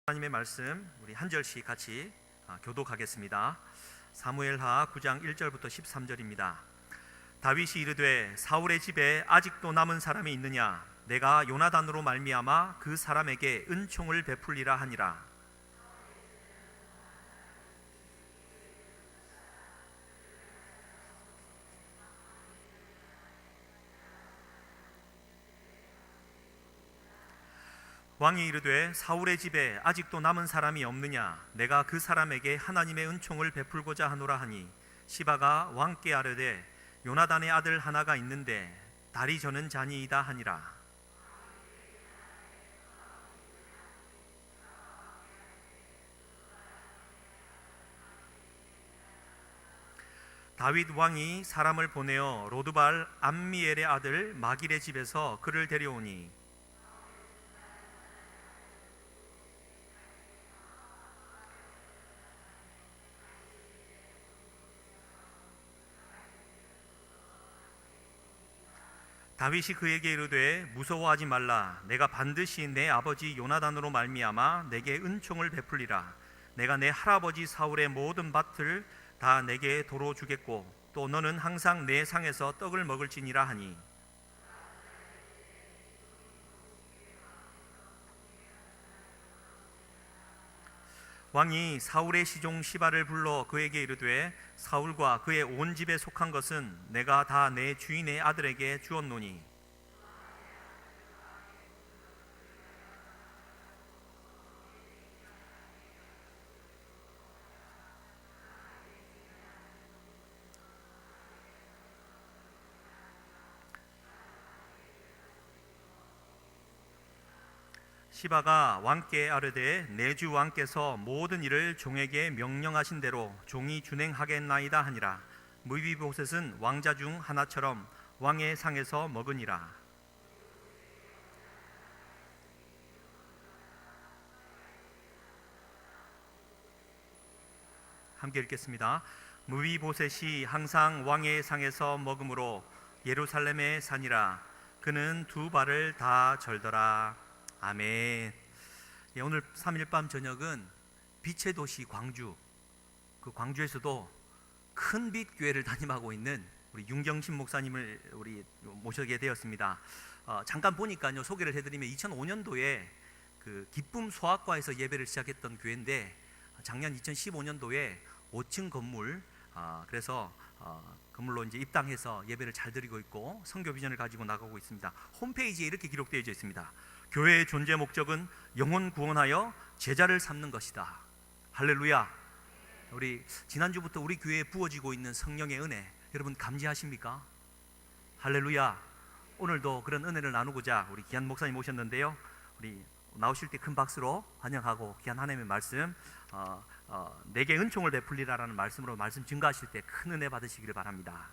하나님의 말씀 우리 한 절씩 같이 교독하겠습니다. 사무엘하 9장 1절부터 13절입니다. 다윗이 이르되 사울의 집에 아직도 남은 사람이 있느냐? 내가 요나단으로 말미암아 그 사람에게 은총을 베풀리라 하니라. 왕이 이르되 사울의 집에 아직도 남은 사람이 없느냐? 내가 그 사람에게 하나님의 은총을 베풀고자 하노라 하니, 시바가 왕께 아뢰되 요나단의 아들 하나가 있는데 다리 저는 자니이다 하니라. 다윗 왕이 사람을 보내어 로드발 암미엘의 아들 마길의 집에서 그를 데려오니, 다윗이 그에게 이르되 무서워하지 말라. 내가 반드시 내 아버지 요나단으로 말미암아 내게 은총을 베풀리라. 내가 내 할아버지 사울의 모든 밭을 다 내게 도로 주겠고 또 너는 항상 내 상에서 떡을 먹을지니라 하니, 왕이 사울의 시종 시바를 불러 그에게 이르되 사울과 그의 온 집에 속한 것은 내가 다 내 주인의 아들에게 주었노니, 시바가 왕께 아뢰되 내 주 왕께서 모든 일을 종에게 명령하신 대로 종이 준행하겠나이다 하니라. 무비보셋은 왕자 중 하나처럼 왕의 상에서 먹으니라. 함께 읽겠습니다. 무비보셋이 항상 왕의 상에서 먹으므로 예루살렘에 사니라. 그는 두 발을 다 절더라. 아멘. 오늘 3일 밤 저녁은 빛의 도시 광주, 그 광주에서도 큰 빛 교회를 담임하고 있는 우리 윤경신 목사님을 우리 모시게 되었습니다. 잠깐 보니까요, 소개를 해드리면 2005년도에 그 기쁨 소아과에서 예배를 시작했던 교회인데, 작년 2015년도에 5층 건물, 그래서 건물로 이제 입당해서 예배를 잘 드리고 있고 선교 비전을 가지고 나가고 있습니다. 홈페이지에 이렇게 기록되어 있습니다. 교회의 존재 목적은 영혼 구원하여 제자를 삼는 것이다. 할렐루야. 우리 지난주부터 우리 교회에 부어지고 있는 성령의 은혜, 여러분 감지하십니까? 할렐루야. 오늘도 그런 은혜를 나누고자 우리 귀한 목사님 오셨는데요, 우리 나오실 때 큰 박수로 환영하고 귀한 하나님의 말씀, 내게 은총을 베풀리라라는 말씀으로 말씀 증가하실 때 큰 은혜 받으시기를 바랍니다.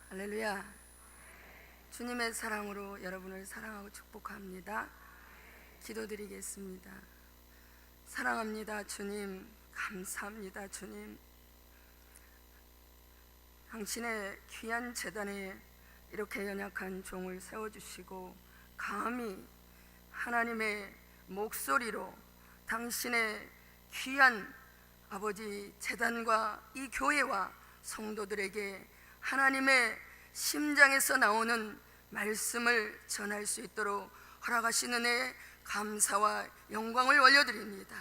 할렐루야. 주님의 사랑으로 여러분을 사랑하고 축복합니다. 기도드리겠습니다. 사랑합니다 주님, 감사합니다 주님. 당신의 귀한 제단에 이렇게 연약한 종을 세워주시고 감히 하나님의 목소리로 당신의 귀한 아버지 제단과 이 교회와 성도들에게 하나님의 심장에서 나오는 말씀을 전할 수 있도록 허락하신 은혜에 감사와 영광을 올려드립니다.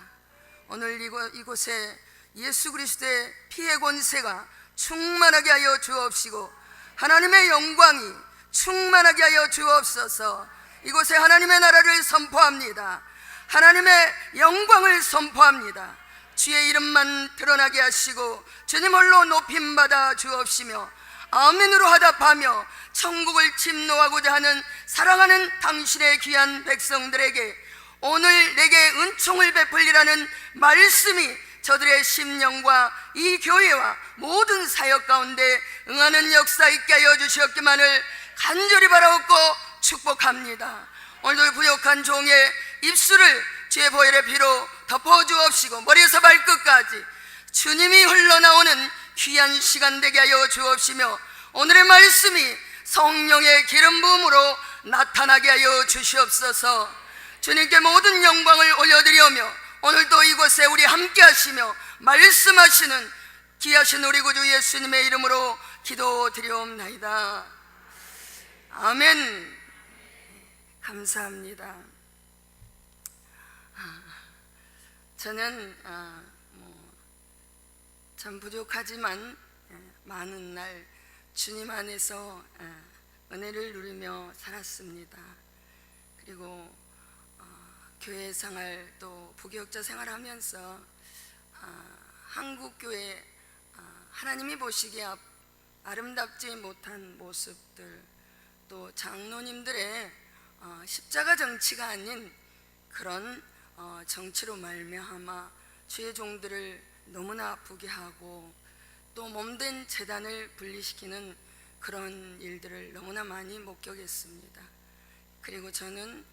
오늘 이곳에 예수 그리스도의 피의 권세가 충만하게 하여 주옵시고 하나님의 영광이 충만하게 하여 주옵소서. 이곳에 하나님의 나라를 선포합니다. 하나님의 영광을 선포합니다. 주의 이름만 드러나게 하시고 주님 홀로 높임받아 주옵시며 아멘으로 하답하며 천국을 침노하고자 하는 사랑하는 당신의 귀한 백성들에게 오늘 내게 은총을 베풀리라는 말씀이 저들의 심령과 이 교회와 모든 사역 가운데 응하는 역사 있게 하여 주시옵기만을 간절히 바라옵고 축복합니다. 오늘도 부족한 종의 입술을 주의 보혈의 피로 덮어주옵시고 머리에서 발끝까지 주님이 흘러나오는 귀한 시간 되게 하여 주옵시며 오늘의 말씀이 성령의 기름 부음으로 나타나게 하여 주시옵소서. 주님께 모든 영광을 올려드리며 오늘도 이곳에 우리 함께 하시며 말씀하시는 귀하신 우리 구주 예수님의 이름으로 기도드리옵나이다. 아멘. 감사합니다. 저는 참 부족하지만 많은 날 주님 안에서 은혜를 누리며 살았습니다. 그리고 교회 생활 또 부교육자 생활하면서 한국교회 하나님이 보시기에 아름답지 못한 모습들, 또 장로님들의 십자가 정치가 아닌 그런 정치로 말미암아 주의 종들을 너무나 아프게 하고 또 몸된 재단을 분리시키는 그런 일들을 너무나 많이 목격했습니다. 그리고 저는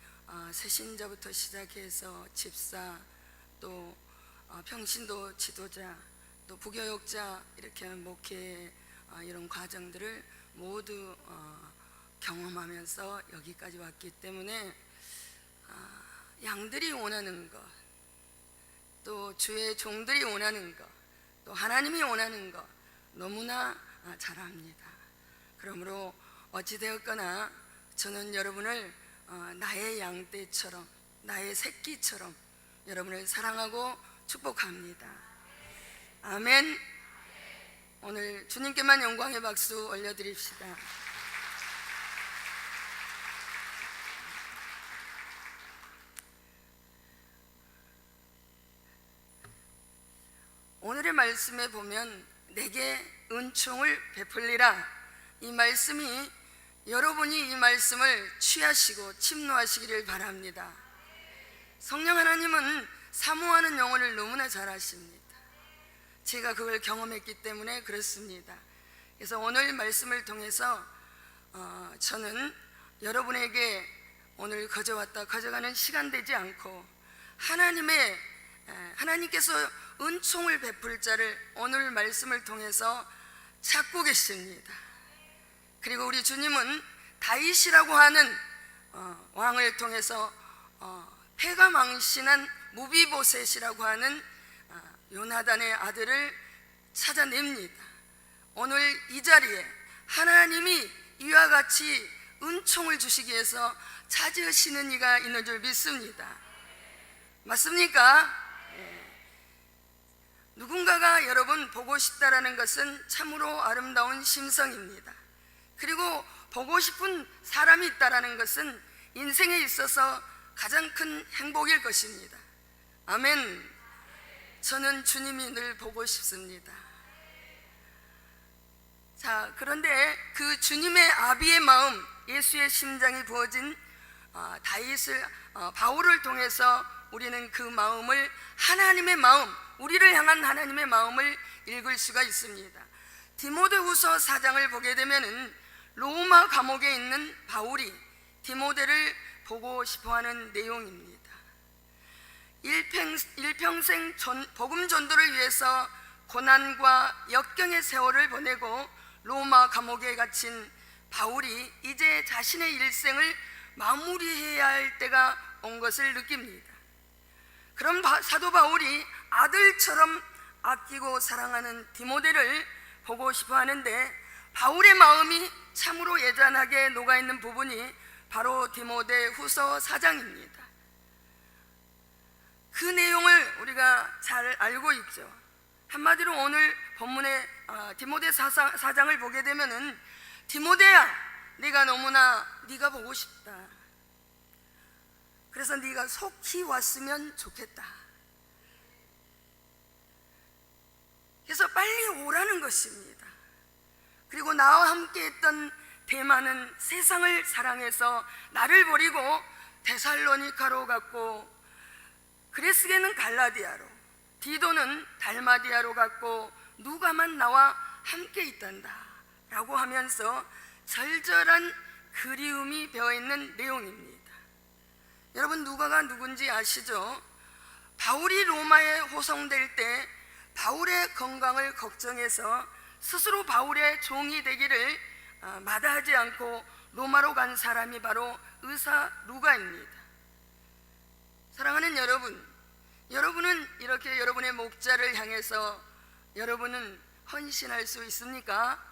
새신자부터 시작해서 집사, 또 평신도 지도자, 또 부교육자 이렇게 목회 이런 과정들을 모두 경험하면서 여기까지 왔기 때문에 양들이 원하는 것, 또 주의 종들이 원하는 것, 또 하나님이 원하는 것 너무나 잘 압니다. 그러므로 어찌되었거나 저는 여러분을 나의 양떼처럼, 나의 새끼처럼 여러분을 사랑하고 축복합니다. 아멘. 오늘 주님께만 영광의 박수 올려드립시다. 오늘의 말씀에 보면 내게 은총을 베풀리라, 이 말씀이 여러분이 이 말씀을 취하시고 침노하시기를 바랍니다. 성령 하나님은 사모하는 영혼을 너무나 잘 아십니다. 제가 그걸 경험했기 때문에 그렇습니다. 그래서 오늘 말씀을 통해서 저는 여러분에게 오늘 거저왔다 거저가는 시간 되지 않고 하나님께서 은총을 베풀 자를 오늘 말씀을 통해서 찾고 계십니다. 그리고 우리 주님은 다윗이라고 하는 왕을 통해서 패가 망신한 무비보셋이라고 하는 요나단의 아들을 찾아냅니다. 오늘 이 자리에 하나님이 이와 같이 은총을 주시기 위해서 찾으시는 이가 있는 줄 믿습니다. 맞습니까? 누군가가 여러분 보고 싶다라는 것은 참으로 아름다운 심성입니다. 그리고 보고 싶은 사람이 있다라는 것은 인생에 있어서 가장 큰 행복일 것입니다. 아멘. 저는 주님이 늘 보고 싶습니다. 자, 그런데 그 주님의 아비의 마음, 예수의 심장이 부어진 바울을 통해서 우리는 그 마음을, 하나님의 마음, 우리를 향한 하나님의 마음을 읽을 수가 있습니다. 디모데후서 4장을 보게 되면은 로마 감옥에 있는 바울이 디모데를 보고 싶어하는 내용입니다. 일평생 복음 전도를 위해서 고난과 역경의 세월을 보내고 로마 감옥에 갇힌 바울이 이제 자신의 일생을 마무리해야 할 때가 온 것을 느낍니다. 그럼 사도 바울이 아들처럼 아끼고 사랑하는 디모데를 보고 싶어 하는데, 바울의 마음이 참으로 애잔하게 녹아있는 부분이 바로 디모데 후서 4장입니다. 그 내용을 우리가 잘 알고 있죠. 한마디로 오늘 본문의 디모데 4장을 보게 되면은, 디모데야, 네가 보고 싶다. 그래서 네가 속히 왔으면 좋겠다. 그래서 빨리 오라는 것입니다. 그리고 나와 함께 했던 데마는 세상을 사랑해서 나를 버리고 데살로니가로 갔고, 그레스게는 갈라디아로, 디도는 달마디아로 갔고, 누가만 나와 함께 있단다 라고 하면서 절절한 그리움이 배어있는 내용입니다. 여러분, 누가가 누군지 아시죠? 바울이 로마에 호송될 때 바울의 건강을 걱정해서 스스로 바울의 종이 되기를 마다하지 않고 로마로 간 사람이 바로 의사 루가입니다. 사랑하는 여러분, 여러분은 이렇게 여러분의 목자를 향해서 여러분은 헌신할 수 있습니까?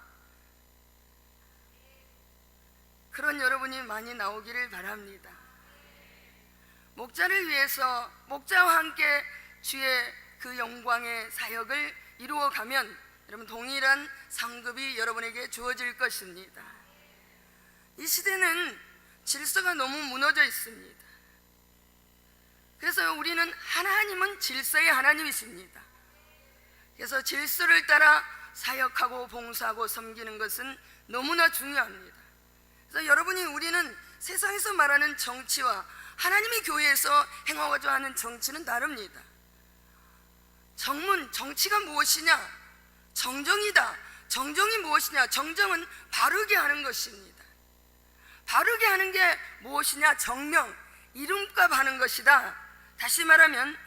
그런 여러분이 많이 나오기를 바랍니다. 목자를 위해서 목자와 함께 주의 그 영광의 사역을 이루어가면 여러분 동일한 상급이 여러분에게 주어질 것입니다. 이 시대는 질서가 너무 무너져 있습니다. 그래서 우리는 하나님은 질서의 하나님이십니다. 그래서 질서를 따라 사역하고 봉사하고 섬기는 것은 너무나 중요합니다. 그래서 우리는 세상에서 말하는 정치와 하나님이 교회에서 행하고자 하는 정치는 다릅니다. 정치가 무엇이냐? 정정이다. 정정이 무엇이냐? 정정은 바르게 하는 것입니다. 바르게 하는 게 무엇이냐? 정명, 이름값 하는 것이다. 다시 말하면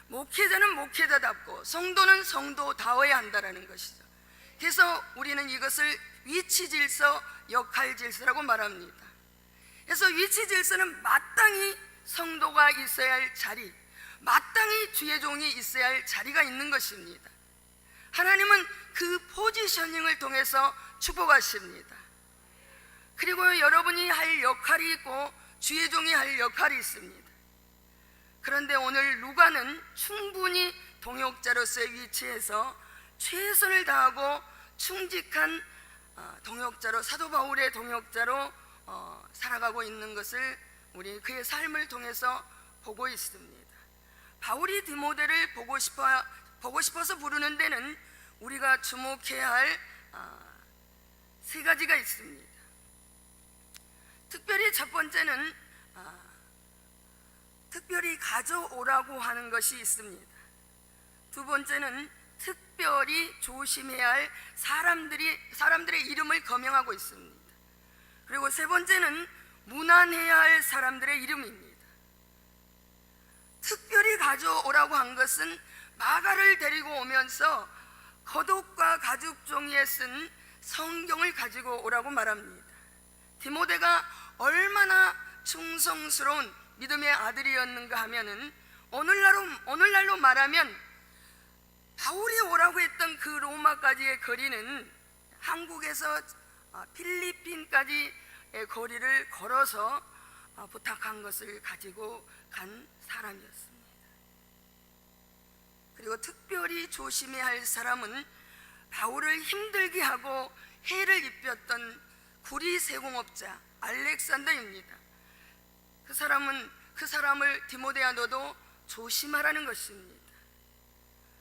목회자는 목회자답고 성도는 성도다워야 한다는 것이죠. 그래서 우리는 이것을 위치 질서, 역할 질서라고 말합니다. 그래서 위치 질서는 마땅히 성도가 있어야 할 자리, 마땅히 주의 종이 있어야 할 자리가 있는 것입니다. 하나님은 그 포지셔닝을 통해서 축복하십니다. 그리고 여러분이 할 역할이 있고 주의 종이 할 역할이 있습니다. 그런데 오늘 루가는 충분히 동역자로서의 위치에서 최선을 다하고 충직한 동역자로, 사도 바울의 동역자로 살아가고 있는 것을 우리 그의 삶을 통해서 보고 있습니다. 바울이 디모데를 보고 싶어서 부르는 데는 우리가 주목해야 할 세 가지가 있습니다. 특별히 첫 번째는 특별히 가져오라고 하는 것이 있습니다. 두 번째는 특별히 조심해야 할 사람들의 이름을 거명하고 있습니다. 그리고 세 번째는 문안해야 할 사람들의 이름입니다. 특별히 가져오라고 한 것은 마가를 데리고 오면서 겉옷과 가죽 종이에 쓴 성경을 가지고 오라고 말합니다. 디모데가 얼마나 충성스러운 믿음의 아들이었는가 하면은 오늘날로 말하면 바울이 오라고 했던 그 로마까지의 거리는 한국에서 필리핀까지의 거리를 걸어서 부탁한 것을 가지고 간 사람이었습니다. 그리고 특별히 조심해야 할 사람은 바울을 힘들게 하고 해를 입혔던 구리 세공업자 알렉산더입니다. 그 사람을 디모데야 너도 조심하라는 것입니다.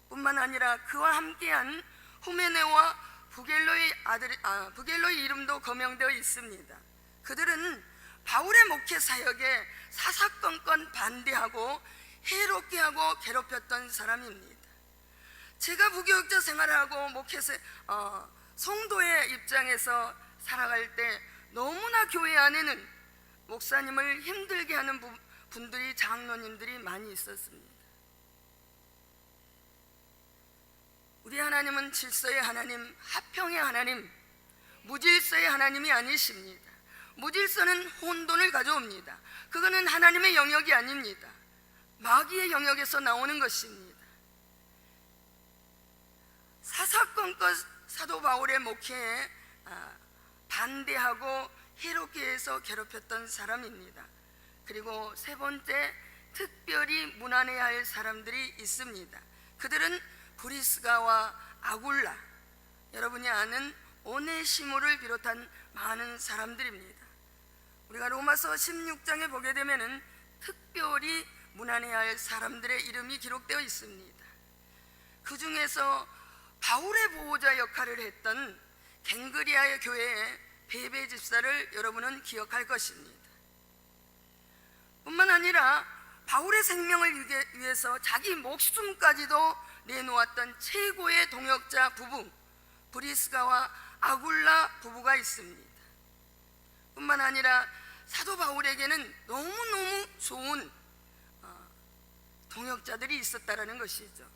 뿐만 아니라 그와 함께한 후메네와 부겔로의 이름도 거명되어 있습니다. 그들은 바울의 목회 사역에 사사건건 반대하고 해롭게 하고 괴롭혔던 사람입니다. 제가 부교육자 생활을 하고 성도의 입장에서 살아갈 때 너무나 교회 안에는 목사님을 힘들게 하는 분들이, 장로님들이 많이 있었습니다. 우리 하나님은 질서의 하나님, 화평의 하나님, 무질서의 하나님이 아니십니다. 무질서는 혼돈을 가져옵니다. 그거는 하나님의 영역이 아닙니다. 마귀의 영역에서 나오는 것입니다. 사사건건 사도 바울의 목회에 반대하고 해롭게 해서 괴롭혔던 사람입니다. 그리고 세 번째, 특별히 문안해야 할 사람들이 있습니다. 그들은 브리스가와 아굴라, 여러분이 아는 오네시모를 비롯한 많은 사람들입니다. 우리가 로마서 16장에 보게 되면은 특별히 문안해야 할 사람들의 이름이 기록되어 있습니다. 그 중에서 바울의 보호자 역할을 했던 갱그리아의 교회의 베베 집사를 여러분은 기억할 것입니다. 뿐만 아니라 바울의 생명을 위해서 자기 목숨까지도 내놓았던 최고의 동역자 부부 브리스가와 아굴라 부부가 있습니다. 뿐만 아니라 사도 바울에게는 너무너무 좋은 동역자들이 있었다라는 것이죠.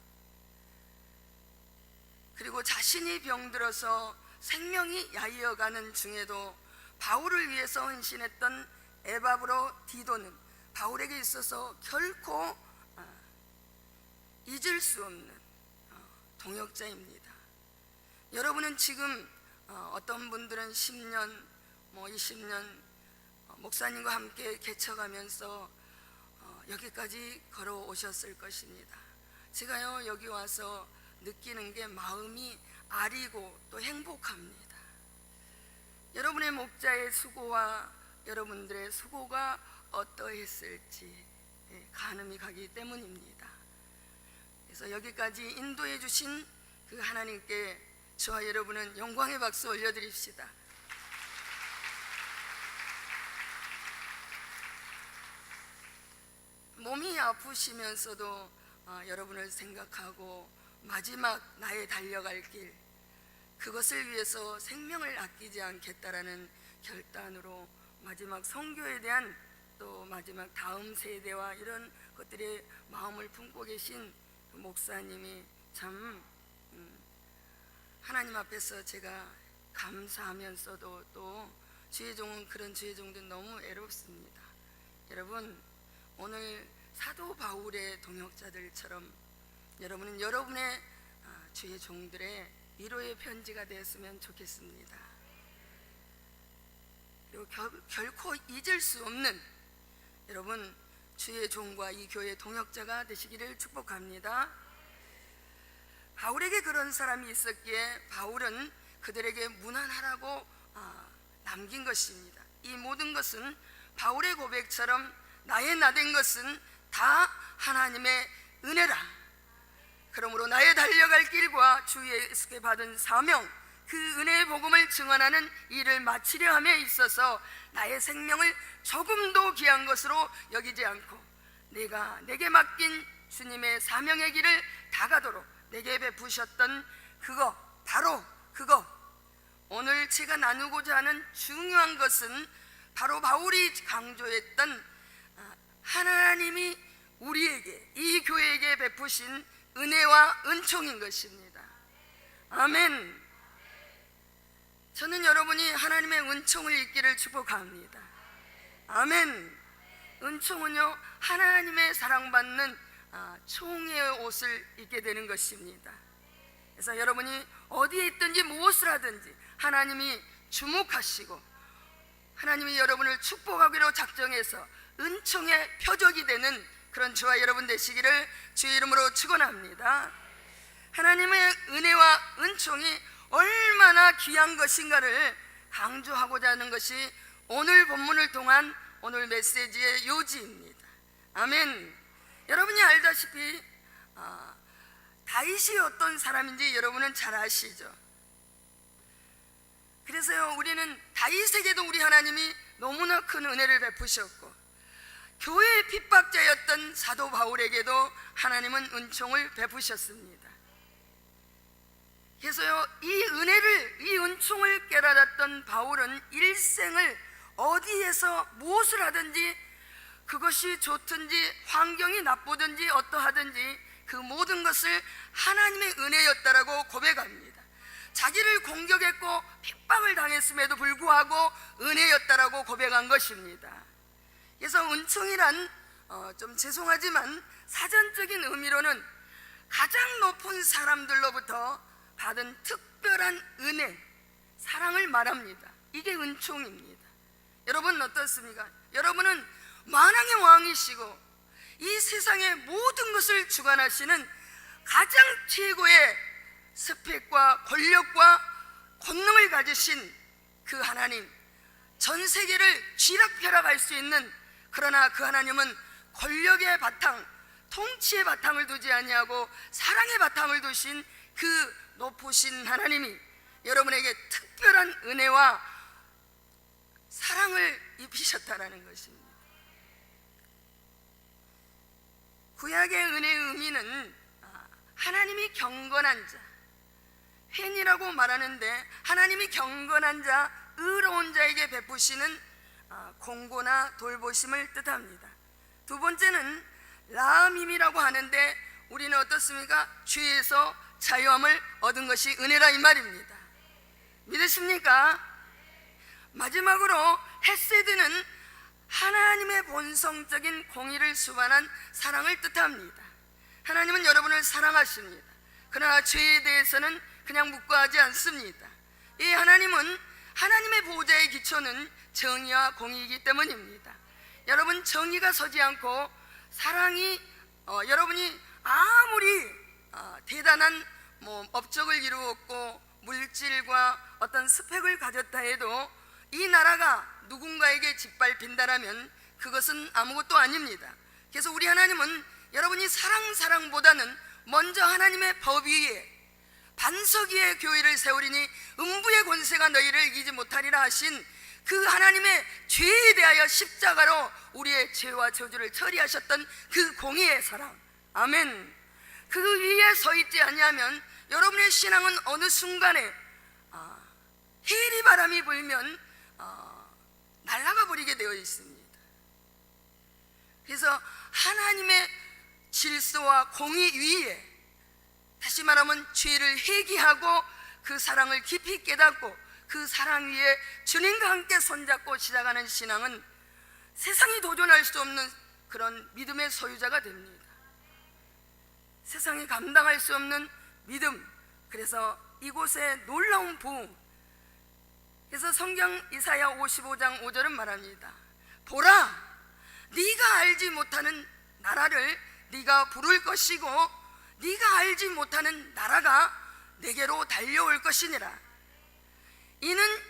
그리고 자신이 병들어서 생명이 야위어가는 중에도 바울을 위해서 헌신했던 에바브로 디도는 바울에게 있어서 결코 잊을 수 없는 동역자입니다. 여러분은 지금 어떤 분들은 10년, 20년 목사님과 함께 개척하면서 여기까지 걸어오셨을 것입니다. 제가요 여기 와서 느끼는 게 마음이 아리고 또 행복합니다. 여러분의 목자의 수고와 여러분들의 수고가 어떠했을지 가늠이 가기 때문입니다. 그래서 여기까지 인도해 주신 그 하나님께 저와 여러분은 영광의 박수 올려드립시다. 몸이 아프시면서도 여러분을 생각하고 마지막 나의 달려갈 길, 그것을 위해서 생명을 아끼지 않겠다라는 결단으로 마지막 선교에 대한 또 마지막 다음 세대와 이런 것들의 마음을 품고 계신 그 목사님이 참 하나님 앞에서 제가 감사하면서도 또 주의 종은 그런 주의 종들 너무 애롭습니다. 여러분, 오늘 사도 바울의 동역자들처럼 여러분은 여러분의 주의 종들의 위로의 편지가 되었으면 좋겠습니다. 그리고 결코 잊을 수 없는 여러분 주의 종과 이 교회의 동역자가 되시기를 축복합니다. 바울에게 그런 사람이 있었기에 바울은 그들에게 문안하라고 남긴 것입니다. 이 모든 것은 바울의 고백처럼 나의 나된 것은 다 하나님의 은혜라. 그러므로 나의 달려갈 길과 주 예수께 받은 사명, 그 은혜의 복음을 증언하는 일을 마치려 함에 있어서 나의 생명을 조금도 귀한 것으로 여기지 않고 내게 맡긴 주님의 사명의 길을 다가도록 내게 베푸셨던 그거, 바로 그거, 오늘 제가 나누고자 하는 중요한 것은 바로 바울이 강조했던 하나님이 우리에게, 이 교회에게 베푸신 은혜와 은총인 것입니다. 아멘. 저는 여러분이 하나님의 은총을 입기를 축복합니다. 아멘. 은총은요, 하나님의 사랑받는 총의 옷을 입게 되는 것입니다. 그래서 여러분이 어디에 있든지 무엇을 하든지 하나님이 주목하시고 하나님이 여러분을 축복하기로 작정해서 은총의 표적이 되는 그런 저와 여러분 되시기를 주의 이름으로 축원합니다. 하나님의 은혜와 은총이 얼마나 귀한 것인가를 강조하고자 하는 것이 오늘 본문을 통한 오늘 메시지의 요지입니다. 아멘. 여러분이 알다시피 다윗이 어떤 사람인지 여러분은 잘 아시죠? 그래서요, 우리는 다윗에게도 우리 하나님이 너무나 큰 은혜를 베푸셨고 교회의 핍박자였던 사도 바울에게도 하나님은 은총을 베푸셨습니다. 그래서요, 이 은혜를, 이 은총을 깨달았던 바울은 일생을 어디에서 무엇을 하든지 그것이 좋든지 환경이 나쁘든지 어떠하든지 그 모든 것을 하나님의 은혜였다라고 고백합니다. 자기를 공격했고 핍박을 당했음에도 불구하고 은혜였다라고 고백한 것입니다. 그래서 은총이란 좀 죄송하지만 사전적인 의미로는 가장 높은 사람들로부터 받은 특별한 은혜, 사랑을 말합니다. 이게 은총입니다. 여러분 어떻습니까? 여러분은 만왕의 왕이시고 이 세상의 모든 것을 주관하시는 가장 최고의 스펙과 권력과 권능을 가지신 그 하나님, 전 세계를 쥐락펴락할 수 있는, 그러나 그 하나님은 권력의 바탕, 통치의 바탕을 두지 아니하고 사랑의 바탕을 두신 그 높으신 하나님이 여러분에게 특별한 은혜와 사랑을 입히셨다라는 것입니다. 구약의 은혜의 의미는 하나님이 경건한 자, 팬이라고 말하는데 하나님이 경건한 자, 의로운 자에게 베푸시는 공고나 돌보심을 뜻합니다. 두 번째는 라함임이라고 하는데 우리는 어떻습니까? 주에서 자유함을 얻은 것이 은혜라 이 말입니다. 믿으십니까? 마지막으로 헤세드는 하나님의 본성적인 공의를 수반한 사랑을 뜻합니다. 하나님은 여러분을 사랑하십니다. 그러나 죄에 대해서는 그냥 묵과하지 않습니다. 이 하나님은 하나님의 보호자의 기초는 정의와 공의이기 때문입니다. 여러분, 정의가 서지 않고 사랑이 여러분이 아무리 대단한 업적을 이루었고 물질과 어떤 스펙을 가졌다 해도 이 나라가 누군가에게 짓밟힌다라면 그것은 아무것도 아닙니다. 그래서 우리 하나님은 여러분이 사랑보다는 먼저 하나님의 법 위에 반석 위에 교회를 세우리니 음부의 권세가 너희를 이기지 못하리라 하신 그 하나님의 죄에 대하여 십자가로 우리의 죄와 저주를 처리하셨던 그 공의의 사랑, 아멘. 그 위에 서 있지 아니하면 여러분의 신앙은 어느 순간에 해리 바람이 불면 날아가 버리게 되어 있습니다. 그래서 하나님의 질서와 공의 위에, 다시 말하면 죄를 회개하고 그 사랑을 깊이 깨닫고 그 사랑 위에 주님과 함께 손잡고 시작하는 신앙은 세상이 도전할 수 없는 그런 믿음의 소유자가 됩니다. 세상이 감당할 수 없는 믿음. 그래서 이곳에 놀라운 부흥. 그래서 성경 이사야 55장 5절은 말합니다. 보라, 네가 알지 못하는 나라를 네가 부를 것이고 네가 알지 못하는 나라가 내게로 달려올 것이니라. 이는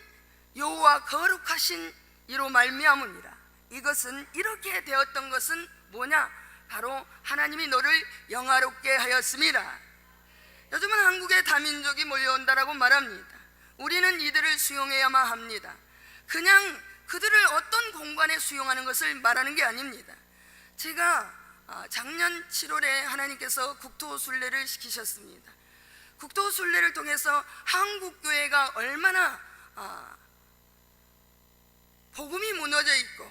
여호와 거룩하신 이로 말미암으니라. 이것은 이렇게 되었던 것은 뭐냐? 바로 하나님이 너를 영화롭게 하였습니다. 요즘은 한국에 다민족이 몰려온다라고 말합니다. 우리는 이들을 수용해야만 합니다. 그냥 그들을 어떤 공간에 수용하는 것을 말하는 게 아닙니다. 제가 작년 7월에 하나님께서 국토순례를 시키셨습니다. 국토순례를 통해서 한국교회가 얼마나 복음이 무너져 있고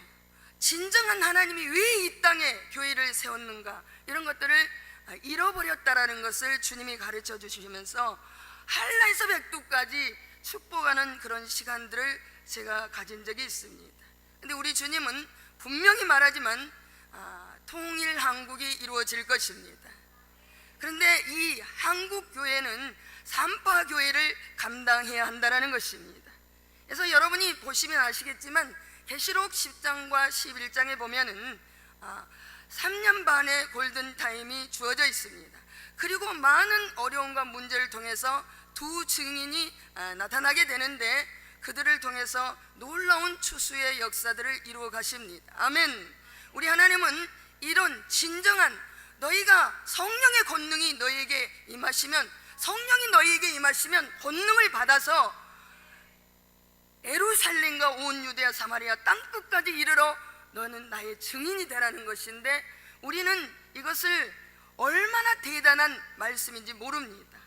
진정한 하나님이 왜 이 땅에 교회를 세웠는가, 이런 것들을 잃어버렸다라는 것을 주님이 가르쳐 주시면서 한라에서 백두까지 축복하는 그런 시간들을 제가 가진 적이 있습니다. 근데 우리 주님은 분명히 말하지만 통일 한국이 이루어질 것입니다. 그런데 이 한국 교회는 산파 교회를 감당해야 한다는 것입니다. 그래서 여러분이 보시면 아시겠지만 계시록 10장과 11장에 보면은 3년 반의 골든타임이 주어져 있습니다. 그리고 많은 어려움과 문제를 통해서 두 증인이 나타나게 되는데 그들을 통해서 놀라운 추수의 역사들을 이루어 가십니다. 아멘. 우리 하나님은 이런 진정한 너희가 성령의 권능이 너희에게 임하시면, 성령이 너희에게 임하시면 권능을 받아서 예루살렘과 온 유대야 사마리아 땅끝까지 이르러 너는 나의 증인이 되라는 것인데 우리는 이것을 얼마나 대단한 말씀인지 모릅니다.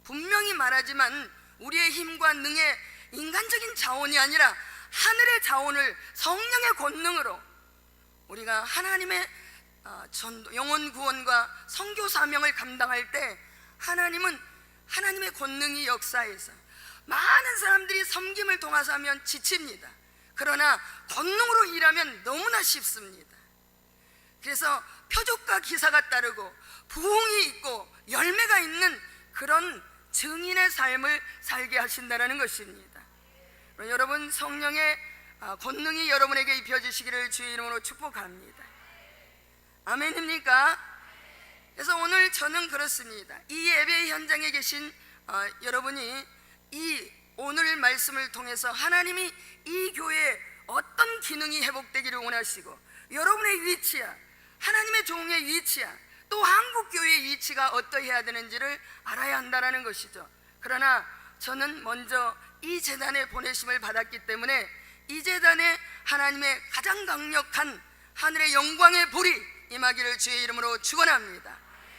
분명히 말하지만 우리의 힘과 능의 인간적인 자원이 아니라 하늘의 자원을 성령의 권능으로 우리가 하나님의 영혼 구원과 선교 사명을 감당할 때 하나님은 하나님의 권능이 역사해서 많은 사람들이 섬김을 통해서 하면 지칩니다. 그러나 권능으로 일하면 너무나 쉽습니다. 그래서 표적과 기사가 따르고 부흥이 있고 열매가 있는 그런 증인의 삶을 살게 하신다는 것입니다. 여러분, 성령의 권능이 여러분에게 입혀주시기를 주의 이름으로 축복합니다. 아멘입니까? 그래서 오늘 저는 그렇습니다. 이 예배 현장에 계신 여러분이 이 오늘 말씀을 통해서 하나님이 이 교회에 어떤 기능이 회복되기를 원하시고 여러분의 위치야, 하나님의 종의 위치야, 또 한국교회의 위치가 어떠해야 되는지를 알아야 한다는 것이죠. 그러나 저는 먼저 이 재단에 보내심을 받았기 때문에 이 재단에 하나님의 가장 강력한 하늘의 영광의 불이 임하기를 주의 이름으로 축원합니다.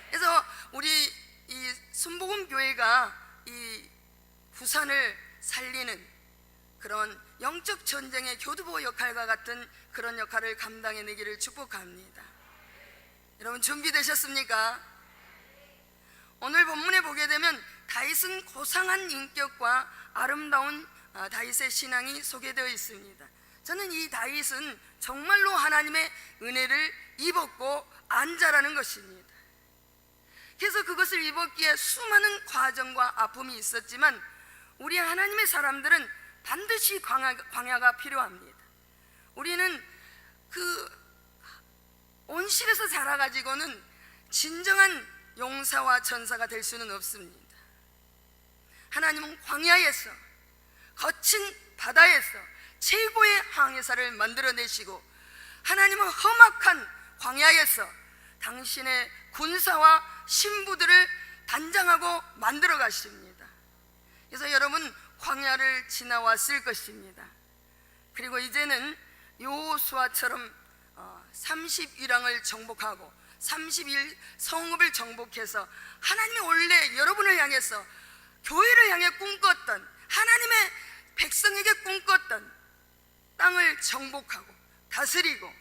그래서 우리 이 순복음교회가 이 부산을 살리는 그런 영적 전쟁의 교두보 역할과 같은 그런 역할을 감당해내기를 축복합니다. 여러분 준비되셨습니까? 오늘 본문에 보게 되면 다윗은 고상한 인격과 아름다운 다윗의 신앙이 소개되어 있습니다. 저는 이 다윗은 정말로 하나님의 은혜를 입었고 안자라는 것입니다. 그래서 그것을 입었기에 수많은 과정과 아픔이 있었지만 우리 하나님의 사람들은 반드시 광야가 필요합니다. 우리는 그 온실에서 자라가지고는 진정한 용사와 전사가 될 수는 없습니다. 하나님은 광야에서, 거친 바다에서 최고의 항해사를 만들어내시고, 하나님은 험악한 광야에서 당신의 군사와 신부들을 단장하고 만들어 가십니다. 그래서 여러분 광야를 지나왔을 것입니다. 그리고 이제는 여호수아처럼 30일왕을 정복하고 30일 성읍을 정복해서 하나님이 원래 여러분을 향해서 교회를 향해 꿈꿨던, 하나님의 백성에게 꿈꿨던 땅을 정복하고 다스리고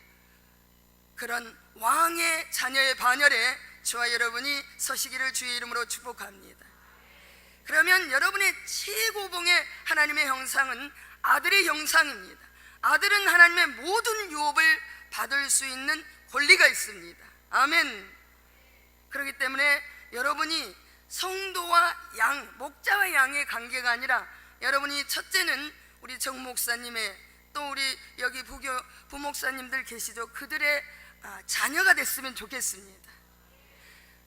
그런 왕의 자녀의 반열에 저와 여러분이 서시기를 주의 이름으로 축복합니다. 그러면 여러분의 최고봉의 하나님의 형상은 아들의 형상입니다. 아들은 하나님의 모든 유업을 받을 수 있는 권리가 있습니다. 아멘. 그렇기 때문에 여러분이 성도와 양, 목자와 양의 관계가 아니라 여러분이 첫째는 우리 정 목사님의, 또 우리 여기 부목사님들 계시죠? 그들의 자녀가 됐으면 좋겠습니다.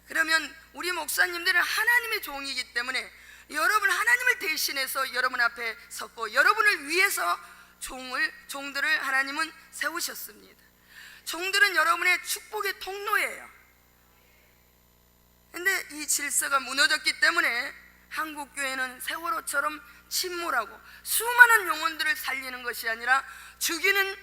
그러면 우리 목사님들은 하나님의 종이기 때문에 여러분, 하나님을 대신해서 여러분 앞에 섰고 여러분을 위해서 종들을 하나님은 세우셨습니다. 종들은 여러분의 축복의 통로예요. 근데 이 질서가 무너졌기 때문에 한국교회는 세월호처럼 침몰하고 수많은 영혼들을 살리는 것이 아니라 죽이는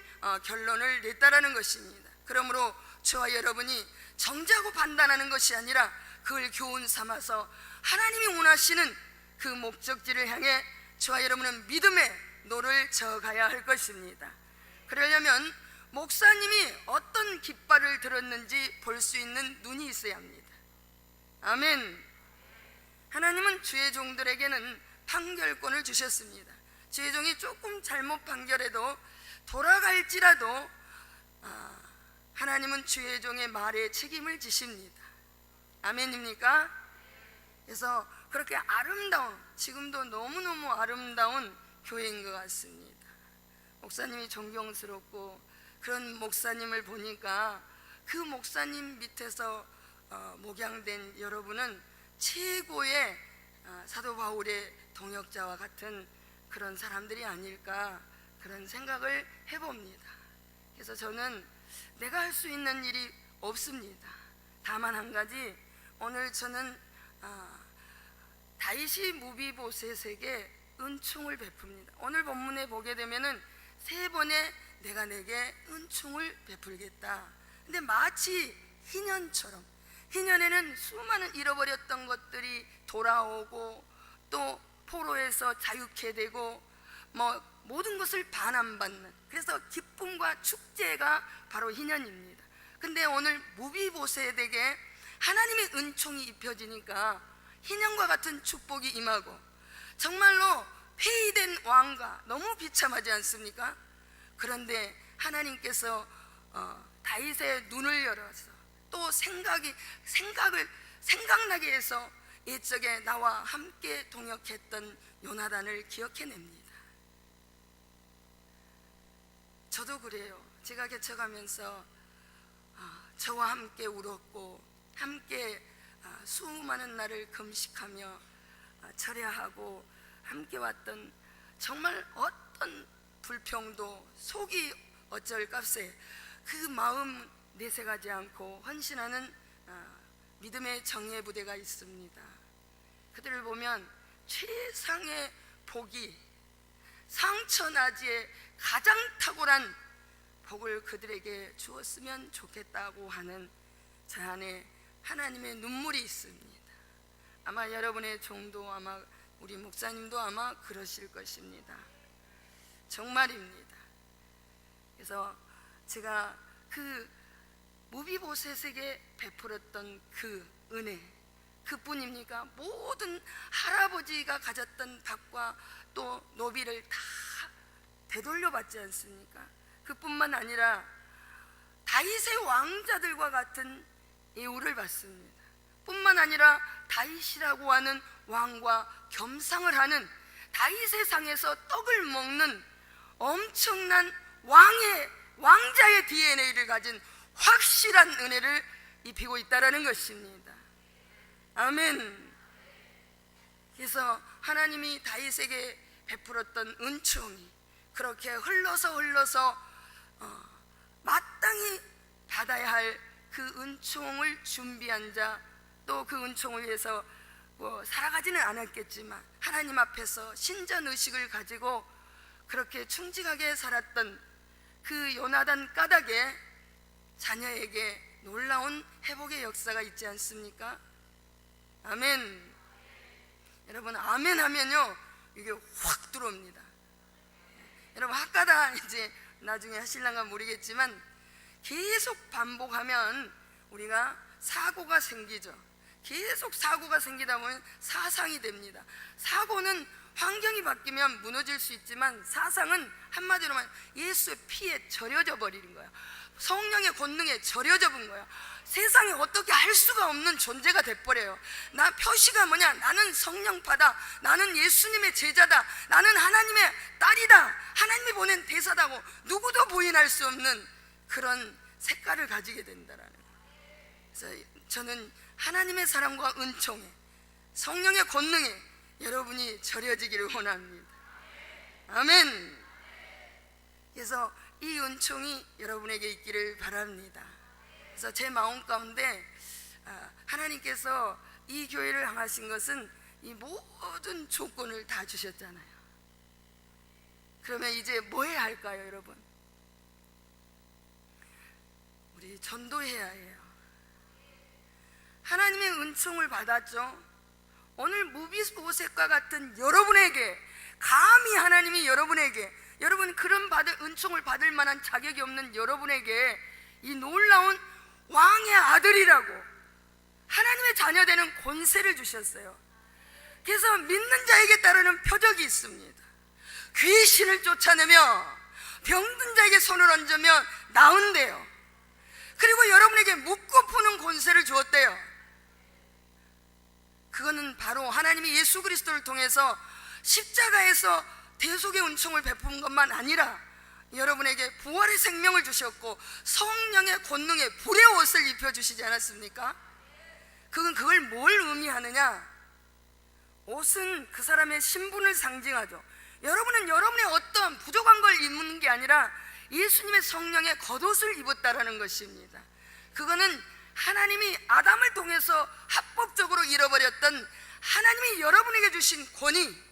결론을 냈다라는 것입니다. 그러므로 저와 여러분이 정죄하고 판단하는 것이 아니라 그걸 교훈 삼아서 하나님이 원하시는 그 목적지를 향해 저와 여러분은 믿음의 노를 저어가야 할 것입니다. 그러려면 목사님이 어떤 깃발을 들었는지 볼 수 있는 눈이 있어야 합니다. 아멘. 하나님은 주의 종들에게는 판결권을 주셨습니다. 주의 종이 조금 잘못 판결해도 돌아갈지라도 하나님은 주의 종의 말에 책임을 지십니다. 아멘입니까? 그래서 그렇게 아름다운, 지금도 너무너무 아름다운 교회인 것 같습니다. 목사님이 존경스럽고 그런 목사님을 보니까 그 목사님 밑에서 목양된 여러분은 최고의 사도 바울의 동역자와 같은 그런 사람들이 아닐까, 그런 생각을 해봅니다. 그래서 저는 내가 할 수 있는 일이 없습니다. 다만 한 가지, 오늘 저는 다윗이 무비보셋에게 은총을 베풉니다. 오늘 본문에 보게 되면은 3번에 내가 내게 은총을 베풀겠다. 근데 마치 희년처럼, 희년에는 수많은 잃어버렸던 것들이 돌아오고 또 포로에서 자유케 되고 모든 것을 반환받는, 그래서 기쁨과 축제가 바로 희년입니다. 근데 오늘 무비보셋에게 하나님의 은총이 입혀지니까 희년과 같은 축복이 임하고, 정말로 폐위된 왕과 너무 비참하지 않습니까? 그런데 하나님께서 다윗의 눈을 열어서 또 생각나게 해서 옛적에 나와 함께 동역했던 요나단을 기억해냅니다. 저도 그래요. 제가 개척하면서 저와 함께 울었고 함께 수많은 날을 금식하며 철야하고 함께 왔던, 정말 어떤 불평도 속이 어쩔 값에 그 마음 내색하지 않고 헌신하는 믿음의 정예 부대가 있습니다. 그들을 보면 최상의 복이, 상처나지의 가장 탁월한 복을 그들에게 주었으면 좋겠다고 하는 저 안에 하나님의 눈물이 있습니다. 아마 여러분의 종도, 아마 우리 목사님도 아마 그러실 것입니다. 정말입니다. 그래서 제가 그 무비보셋에게 베풀었던 그 은혜, 그뿐입니까? 모든 할아버지가 가졌던 밭과 또 노비를 다 되돌려받지 않습니까? 그뿐만 아니라 다윗의 왕자들과 같은 예우를 받습니다. 뿐만 아니라 다윗이라고 하는 왕과 겸상을 하는 다윗의 상에서 떡을 먹는 엄청난 왕자의 DNA를 가진 확실한 은혜를 입히고 있다는 것입니다. 아멘. 그래서 하나님이 다윗에게 베풀었던 은총이 그렇게 흘러서 마땅히 받아야 할 그 은총을 준비한 자, 또 그 은총을 위해서 살아가지는 않았겠지만 하나님 앞에서 신전의식을 가지고 그렇게 충직하게 살았던 그 요나단 까닭에 자녀에게 놀라운 회복의 역사가 있지 않습니까? 아멘. 여러분, 아멘 하면요 이게 확 들어옵니다. 여러분, 학가다 이제 나중에 하실랑가 모르겠지만 계속 반복하면 우리가 사고가 생기죠. 계속 사고가 생기다 보면 사상이 됩니다. 사고는 환경이 바뀌면 무너질 수 있지만 사상은 한마디로 말하면 예수의 피에 절여져 버리는 거야. 성령의 권능에 절여져 본 거야. 세상에 어떻게 할 수가 없는 존재가 돼버려요. 나 표시가 뭐냐? 나는 성령파다. 나는 예수님의 제자다. 나는 하나님의 딸이다. 하나님이 보낸 대사다고 누구도 부인할 수 없는 그런 색깔을 가지게 된다라는 거예요. 그래서 저는 하나님의 사랑과 은총에 성령의 권능에 여러분이 절여지기를 원합니다. 아멘. 그래서 이 은총이 여러분에게 있기를 바랍니다. 그래서 제 마음 가운데 하나님께서 이 교회를 향하신 것은 이 모든 조건을 다 주셨잖아요. 그러면 이제 뭐 해야 할까요, 여러분? 우리 전도해야 해요. 하나님의 은총을 받았죠. 오늘 무비보셋과 같은 여러분에게, 감히 하나님이 여러분에게, 여러분 그런 은총을 받을 만한 자격이 없는 여러분에게 이 놀라운 왕의 아들이라고 하나님의 자녀되는 권세를 주셨어요. 그래서 믿는 자에게 따르는 표적이 있습니다. 귀신을 쫓아내며 병든 자에게 손을 얹으면 나은대요. 그리고 여러분에게 묻고 푸는 권세를 주었대요. 그거는 바로 하나님이 예수 그리스도를 통해서 십자가에서 대속의 은총을 베푼 것만 아니라 여러분에게 부활의 생명을 주셨고 성령의 권능에 불의 옷을 입혀주시지 않았습니까? 그걸 뭘 의미하느냐? 옷은 그 사람의 신분을 상징하죠. 여러분은 여러분의 어떤 부족한 걸 입는 게 아니라 예수님의 성령의 겉옷을 입었다라는 것입니다. 그거는 하나님이 아담을 통해서 합법적으로 잃어버렸던 하나님이 여러분에게 주신 권위,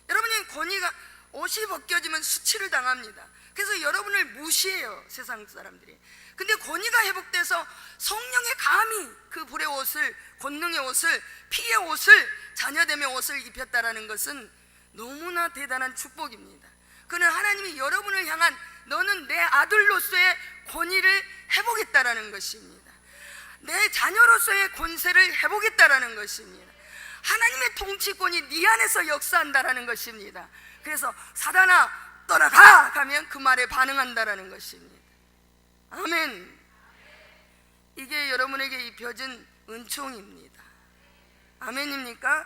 여러분의 권위가 옷이 벗겨지면 수치를 당합니다. 그래서 여러분을 무시해요, 세상 사람들이. 근데 권위가 회복돼서 성령의 감히 그 불의 옷을, 권능의 옷을, 피의 옷을, 자녀됨의 옷을 입혔다라는 것은 너무나 대단한 축복입니다. 그는 하나님이 여러분을 향한 너는 내 아들로서의 권위를 해보겠다라는 것입니다. 내 자녀로서의 권세를 해보겠다라는 것입니다. 하나님의 통치권이 네 안에서 역사한다라는 것입니다. 그래서 사단아 떠나가! 가면 그 말에 반응한다라는 것입니다. 아멘. 이게 여러분에게 입혀진 은총입니다. 아멘입니까?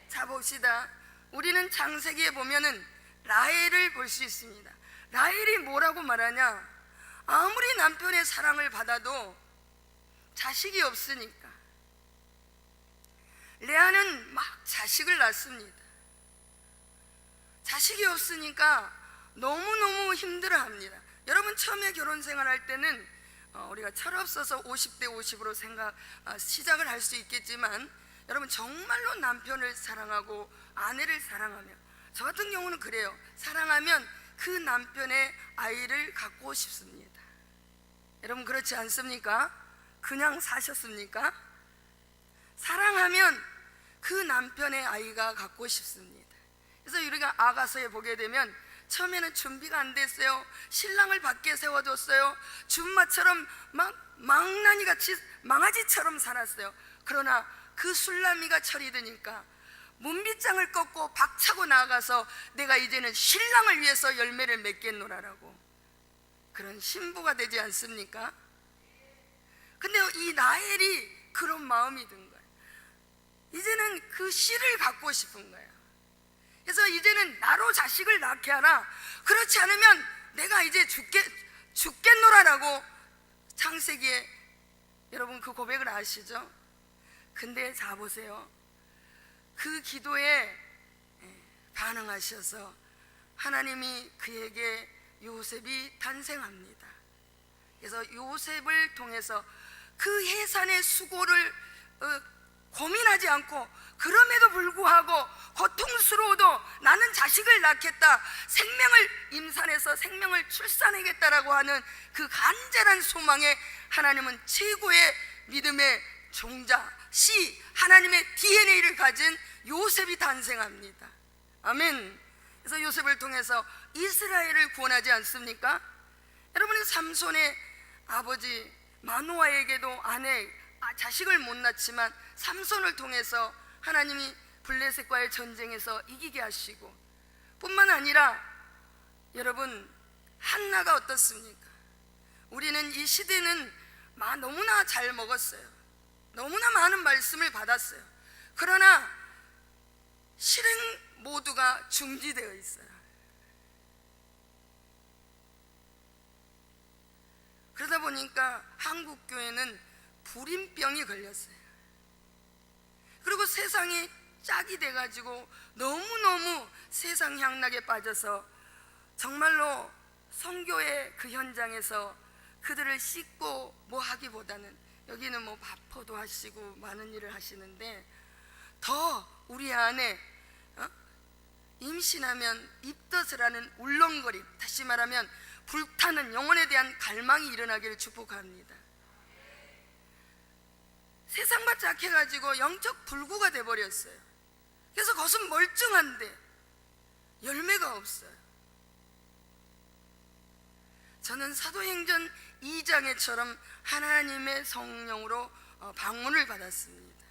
자, 봅시다. 우리는 창세기에 보면은 라헬을 볼 수 있습니다. 라헬이 뭐라고 말하냐? 아무리 남편의 사랑을 받아도 자식이 없으니까 레아는 막 자식을 낳습니다. 자식이 없으니까 너무너무 힘들어합니다. 여러분 처음에 결혼 생활할 때는 우리가 철없어서 50대 50으로 시작을 할 수 있겠지만 여러분 정말로 남편을 사랑하고 아내를 사랑하며, 저 같은 경우는 그래요. 사랑하면 그 남편의 아이를 갖고 싶습니다. 여러분 그렇지 않습니까? 그냥 사셨습니까? 사랑하면 그 남편의 아이가 갖고 싶습니다. 그래서 우리가 아가서에 보게 되면 처음에는 준비가 안 됐어요. 신랑을 밖에 세워뒀어요. 준마처럼 막 망나니같이 망아지처럼 살았어요. 그러나 그 술라미가 철이 드니까 문빗장을 꺾고 박차고 나아가서 내가 이제는 신랑을 위해서 열매를 맺겠노라라고 그런 신부가 되지 않습니까? 근데 이 라헬이 그런 마음이 든 거예요. 이제는 그 씨를 갖고 싶은 거예요. 그래서 이제는 나로 자식을 낳게 하라. 그렇지 않으면 내가 이제 죽겠노라라고 창세기에 여러분 그 고백을 아시죠? 근데 자 보세요. 그 기도에 반응하셔서 하나님이 그에게 요셉이 탄생합니다. 그래서 요셉을 통해서 그 해산의 수고를 고민하지 않고 그럼에도 불구하고 고통스러워도 나는 자식을 낳겠다, 생명을 임산해서 생명을 출산하겠다라고 하는 그 간절한 소망에 하나님은 최고의 믿음의 종자 씨, 하나님의 DNA를 가진 요셉이 탄생합니다. 아멘. 그래서 요셉을 통해서 이스라엘을 구원하지 않습니까? 여러분은 삼손의 아버지 마노아에게도 자식을 못 낳지만 삼손을 통해서 하나님이 블레셋과의 전쟁에서 이기게 하시고, 뿐만 아니라 여러분 한나가 어떻습니까? 우리는 이 시대는 너무나 잘 먹었어요. 너무나 많은 말씀을 받았어요. 그러나 실행 모두가 중지되어 있어요. 그러다 보니까 한국 교회는 불임병이 걸렸어요. 그리고 세상이 짝이 돼가지고 너무너무 세상 향락에 빠져서 정말로 선교의 그 현장에서 그들을 씻고 뭐 하기보다는 여기는 뭐 바포도 하시고 많은 일을 하시는데 더 우리 안에 임신하면 입덧을 하는 울렁거림, 다시 말하면 불타는 영혼에 대한 갈망이 일어나기를 축복합니다. 세상과 짝해가지고 영적 불구가 돼버렸어요. 그래서 겉은 멀쩡한데 열매가 없어요. 저는 사도행전 2장에처럼 하나님의 성령으로 방문을 받았습니다.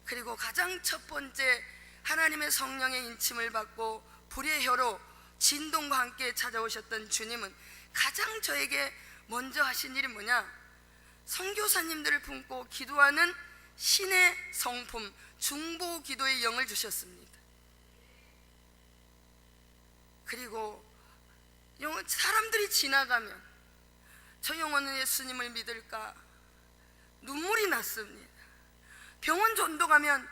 그리고 가장 첫 번째 하나님의 성령의 인침을 받고 불의 혀로 진동과 함께 찾아오셨던 주님은 가장 저에게 먼저 하신 일이 뭐냐? 선교사님들을 품고 기도하는 신의 성품 중보 기도의 영을 주셨습니다. 그리고 사람들이 지나가면 저 영혼은 예수님을 믿을까? 눈물이 났습니다. 병원 전도 가면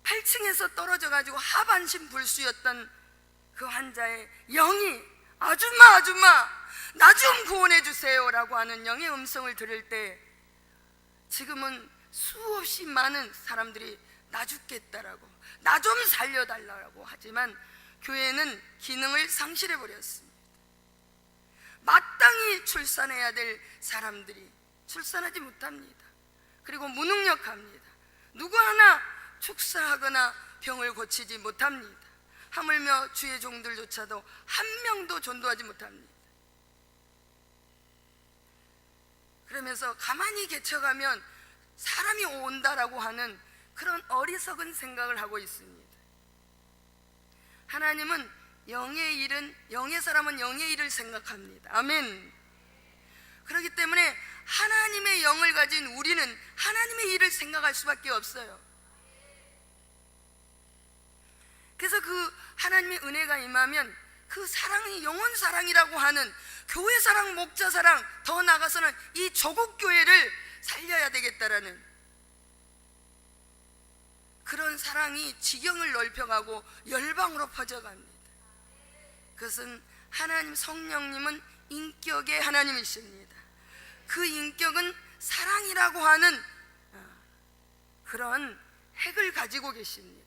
8층에서 떨어져 가지고 하반신 불수였던 그 환자의 영이 아줌마 나 좀 구원해 주세요 라고 하는 영의 음성을 들을 때 지금은 수없이 많은 사람들이 나 죽겠다라고, 나 좀 살려달라고 하지만 교회는 기능을 상실해 버렸습니다. 마땅히 출산해야 될 사람들이 출산하지 못합니다. 그리고 무능력합니다. 누구 하나 축사하거나 병을 고치지 못합니다. 하물며 주의 종들조차도 한 명도 전도하지 못합니다. 그러면서 가만히 개척하면 사람이 온다라고 하는 그런 어리석은 생각을 하고 있습니다. 하나님은 영의 사람은 영의 일을 생각합니다. 아멘. 그렇기 때문에 하나님의 영을 가진 우리는 하나님의 일을 생각할 수밖에 없어요. 그래서 그 하나님의 은혜가 임하면 그 사랑이 영혼 사랑이라고 하는 교회 사랑, 목자 사랑, 더 나아가서는 이 조국 교회를 살려야 되겠다라는 그런 사랑이 지경을 넓혀가고 열방으로 퍼져갑니다. 그것은 하나님 성령님은 인격의 하나님이십니다. 그 인격은 사랑이라고 하는 그런 핵을 가지고 계십니다.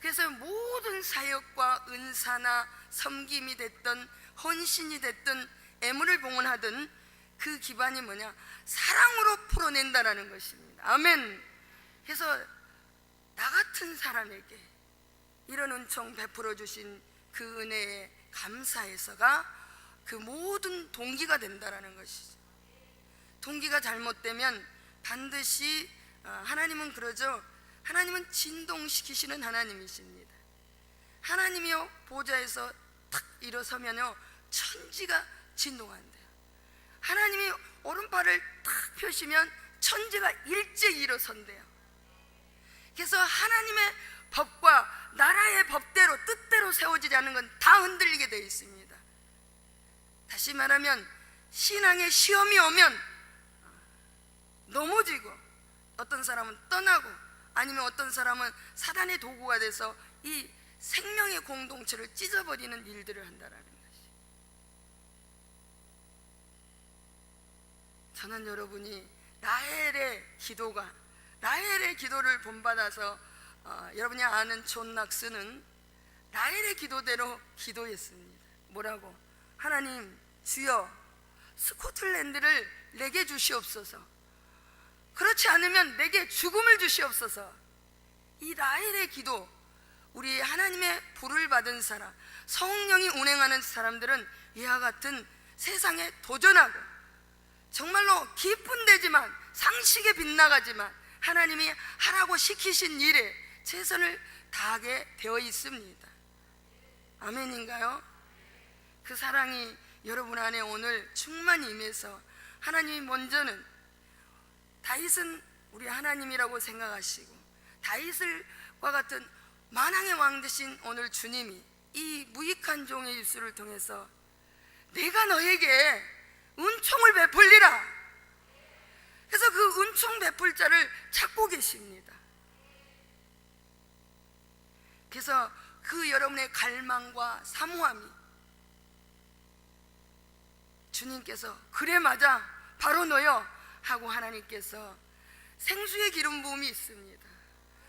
그래서 모든 사역과 은사나 섬김이 됐든 헌신이 됐든 애물을 봉헌하든 그 기반이 뭐냐? 사랑으로 풀어낸다라는 것입니다. 아멘. 그래서 나 같은 사람에게 이런 은총 베풀어 주신 그 은혜에 감사해서가 그 모든 동기가 된다라는 것이죠. 동기가 잘못되면 반드시 하나님은 그러죠. 하나님은 진동시키시는 하나님이십니다. 하나님이요 보좌에서 탁 일어서면요 천지가 진동한대요. 하나님이 오른팔을 탁 펴시면 천지가 일제히 일어선대요. 그래서 하나님의 법과 나라의 법대로 뜻대로 세워지지 않는 건 다 흔들리게 되어 있습니다. 다시 말하면 신앙의 시험이 오면 넘어지고, 어떤 사람은 떠나고, 아니면 어떤 사람은 사단의 도구가 돼서 이 생명의 공동체를 찢어버리는 일들을 한다라는 것이. 저는 여러분이 라헬의 기도를 본받아서 여러분이 아는 존 낙스는 라헬의 기도대로 기도했습니다. 뭐라고? 하나님 주여 스코틀랜드를 내게 주시옵소서. 그렇지 않으면 내게 죽음을 주시옵소서. 이 라헬의 기도, 우리 하나님의 불을 받은 사람, 성령이 운행하는 사람들은 이와 같은 세상에 도전하고 정말로 기쁜 데지만 상식에 빗나가지만 하나님이 하라고 시키신 일에 최선을 다하게 되어 있습니다. 아멘인가요? 그 사랑이 여러분 안에 오늘 충만히 임해서 하나님이 먼저는 다윗은 우리 하나님이라고 생각하시고, 다윗과 같은 만왕의 왕 되신 오늘 주님이 이 무익한 종의 입술을 통해서 내가 너에게 은총을 베풀리라. 그래서 그 은총 베풀 자를 찾고 계십니다. 그래서 그 여러분의 갈망과 사모함이 주님께서 그래 맞아 바로 너요 하고 하나님께서 생수의 기름 부음이 있습니다.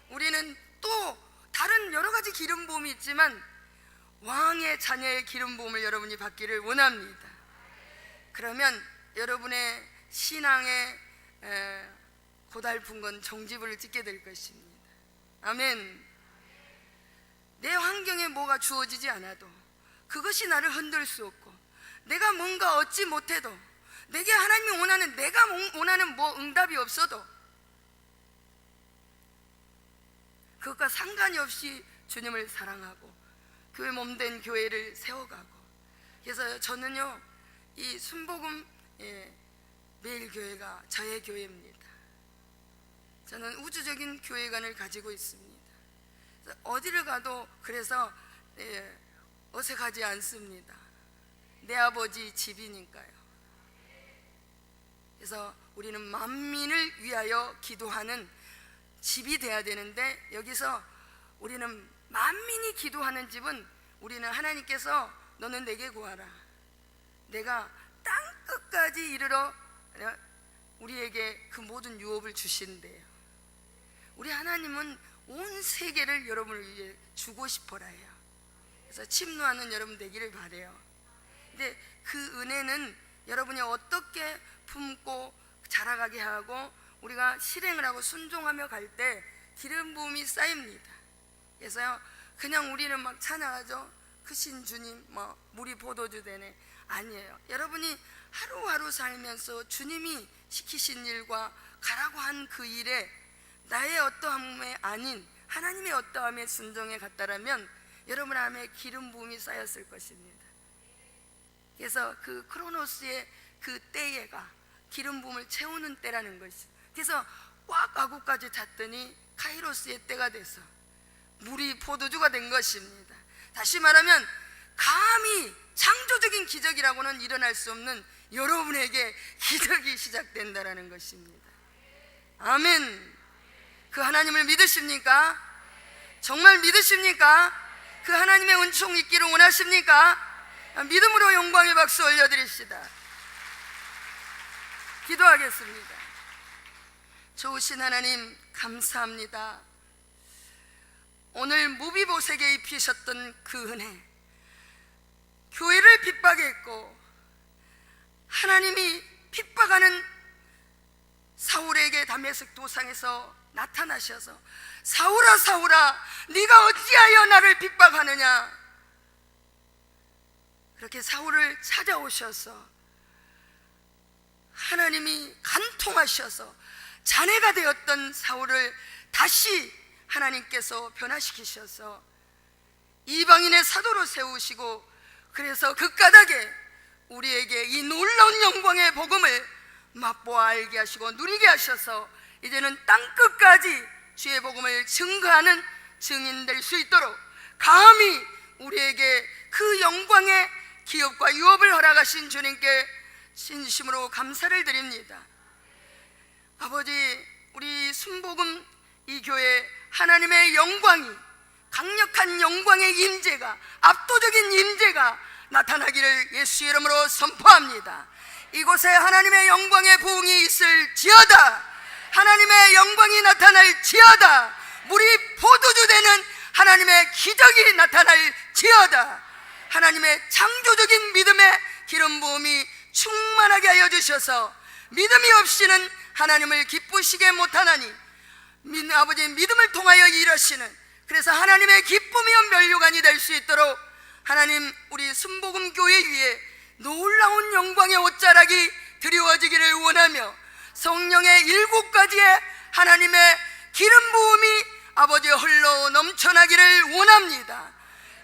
우리는 또 다른 여러 가지 기름 부음이 있지만 왕의 자녀의 기름 부음을 여러분이 받기를 원합니다. 그러면 여러분의 신앙의 고달픈 건 정지불을 찍게 될 것입니다. 아멘. 내 환경에 뭐가 주어지지 않아도 그것이 나를 흔들 수 없고, 내가 뭔가 얻지 못해도, 내게 하나님이 원하는, 내가 원하는 뭐 응답이 없어도 그것과 상관이 없이 주님을 사랑하고 그 몸된 교회를 세워가고. 그래서 저는요 이 순복음 매일교회가 저의 교회입니다. 저는 우주적인 교회관을 가지고 있습니다. 어디를 가도 그래서 어색하지 않습니다. 내 아버지 집이니까요. 그래서 우리는 만민을 위하여 기도하는 집이 돼야 되는데, 여기서 우리는 만민이 기도하는 집은 우리는 하나님께서 너는 내게 구하라, 내가 땅 끝까지 이르러 우리에게 그 모든 유업을 주신대요. 우리 하나님은 온 세계를 여러분을 위해 주고 싶어라 해요. 그래서 침노하는 여러분 되기를 바래요. 근데 그 은혜는 여러분이 어떻게 품고 자라가게 하고 우리가 실행을 하고 순종하며 갈 때 기름 부음이 쌓입니다. 그래서요 그냥 우리는 막 찬양하죠. 크신 주님 뭐 물이 포도주 되네, 아니에요. 여러분이 하루하루 살면서 주님이 시키신 일과 가라고 한 그 일에 나의 어떠함에 아닌 하나님의 어떠함에 순종해 갔다라면 여러분 안에 기름 부음이 쌓였을 것입니다. 그래서 그 크로노스의 그 때가 기름 부음을 채우는 때라는 것이죠. 그래서 꽉 아구까지 찼더니 카이로스의 때가 돼서 물이 포도주가 된 것입니다. 다시 말하면 감히 창조적인 기적이라고는 일어날 수 없는 여러분에게 기적이 시작된다라는 것입니다. 아멘. 그 하나님을 믿으십니까? 정말 믿으십니까? 그 하나님의 은총 있기를 원하십니까? 믿음으로 영광의 박수 올려드립시다. 기도하겠습니다. 좋으신 하나님 감사합니다. 오늘 무비보색에 입히셨던 그 은혜, 교회를 핍박했고 하나님이 핍박하는 사울에게 다메섹 도상에서 나타나셔서 사울아 사울아 네가 어찌하여 나를 핍박하느냐, 그렇게 사울을 찾아오셔서 하나님이 간통하셔서 잔해가 되었던 사울을 다시 하나님께서 변화시키셔서 이방인의 사도로 세우시고, 그래서 그 까닭에 우리에게 이 놀라운 영광의 복음을 맛보아 알게 하시고 누리게 하셔서 이제는 땅끝까지 주의 복음을 증거하는 증인 될 수 있도록 감히 우리에게 그 영광의 기업과 유업을 허락하신 주님께 진심으로 감사를 드립니다. 아버지, 우리 순복음 이 교회 하나님의 영광이, 강력한 영광의 임재가, 압도적인 임재가 나타나기를 예수의 이름으로 선포합니다. 이곳에 하나님의 영광의 부흥이 있을지어다. 하나님의 영광이 나타날지어다. 물이 포도주 되는 하나님의 기적이 나타날지어다. 하나님의 창조적인 믿음의 기름 부음이 충만하게 하여 주셔서 믿음이 없이는 하나님을 기쁘시게 못하나니, 아버지 믿음을 통하여 일하시는, 그래서 하나님의 기쁨이여 면류관이 될 수 있도록 하나님, 우리 순복음 교회 위에 놀라운 영광의 옷자락이 드리워지기를 원하며 성령의 7가지의 하나님의 기름 부음이 아버지 흘러 넘쳐나기를 원합니다.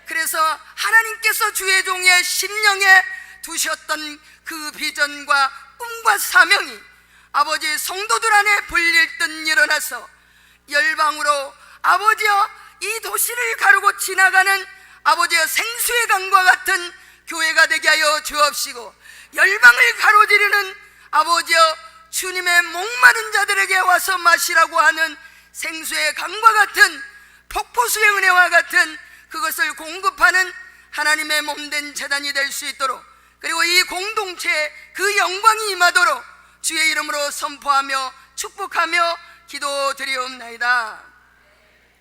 그래서 하나님께서 주의 종의 심령에 두셨던 그 비전과 꿈과 사명이 아버지 성도들 안에 불릴 듯 일어나서 열방으로 아버지여 이 도시를 가르고 지나가는 아버지여 생수의 강과 같은 교회가 되게 하여 주옵시고, 열방을 가로지르는 아버지여 주님의 목마른 자들에게 와서 마시라고 하는 생수의 강과 같은, 폭포수의 은혜와 같은 그것을 공급하는 하나님의 몸된 제단이 될 수 있도록, 그리고 이 공동체에 그 영광이 임하도록 주의 이름으로 선포하며 축복하며 기도드리옵나이다.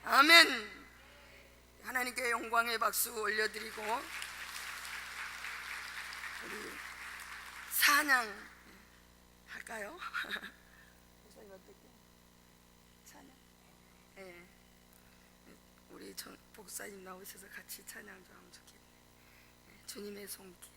아멘. 하나님께 영광의 박수 올려드리고 우리 찬양 할까요? 찬양. 네. 우리 복사님 나오셔서 같이 찬양 좀 하면 좋겠네요. 네. 주님의 손길.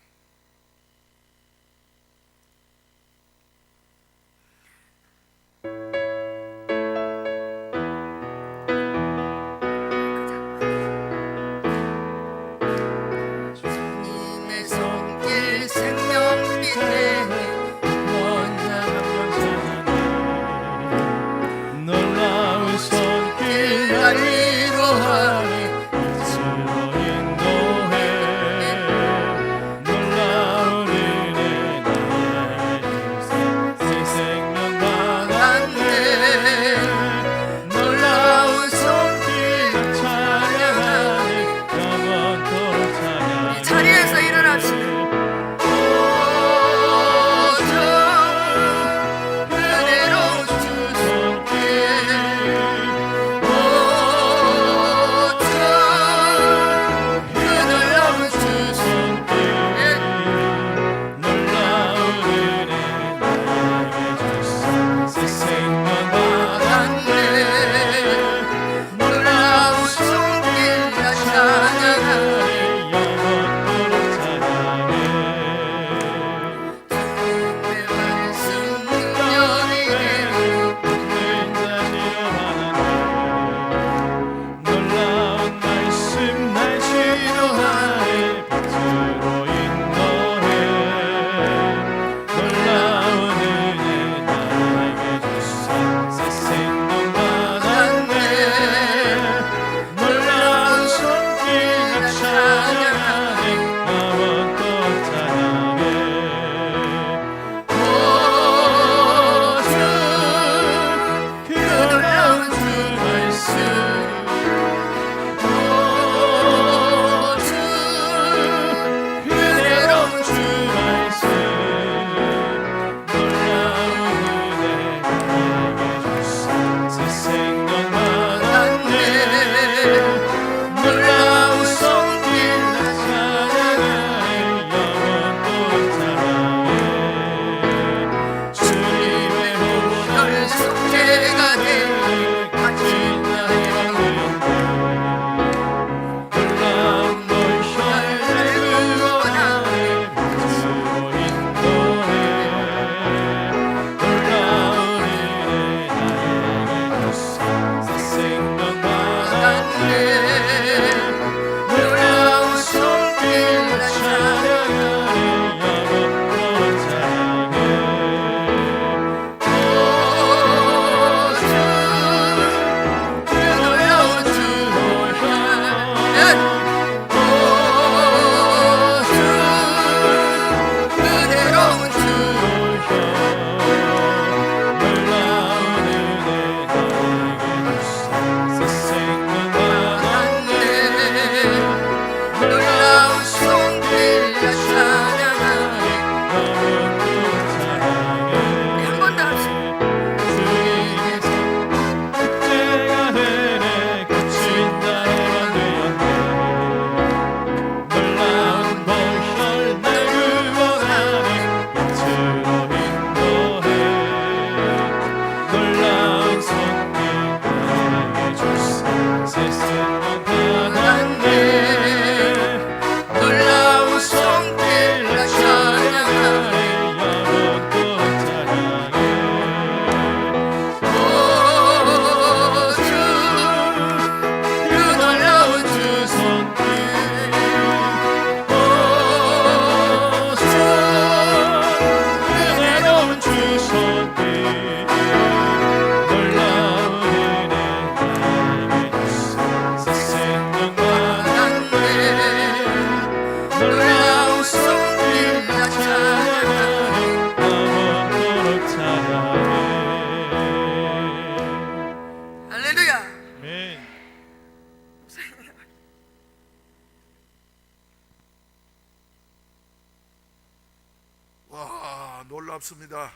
반갑습니다.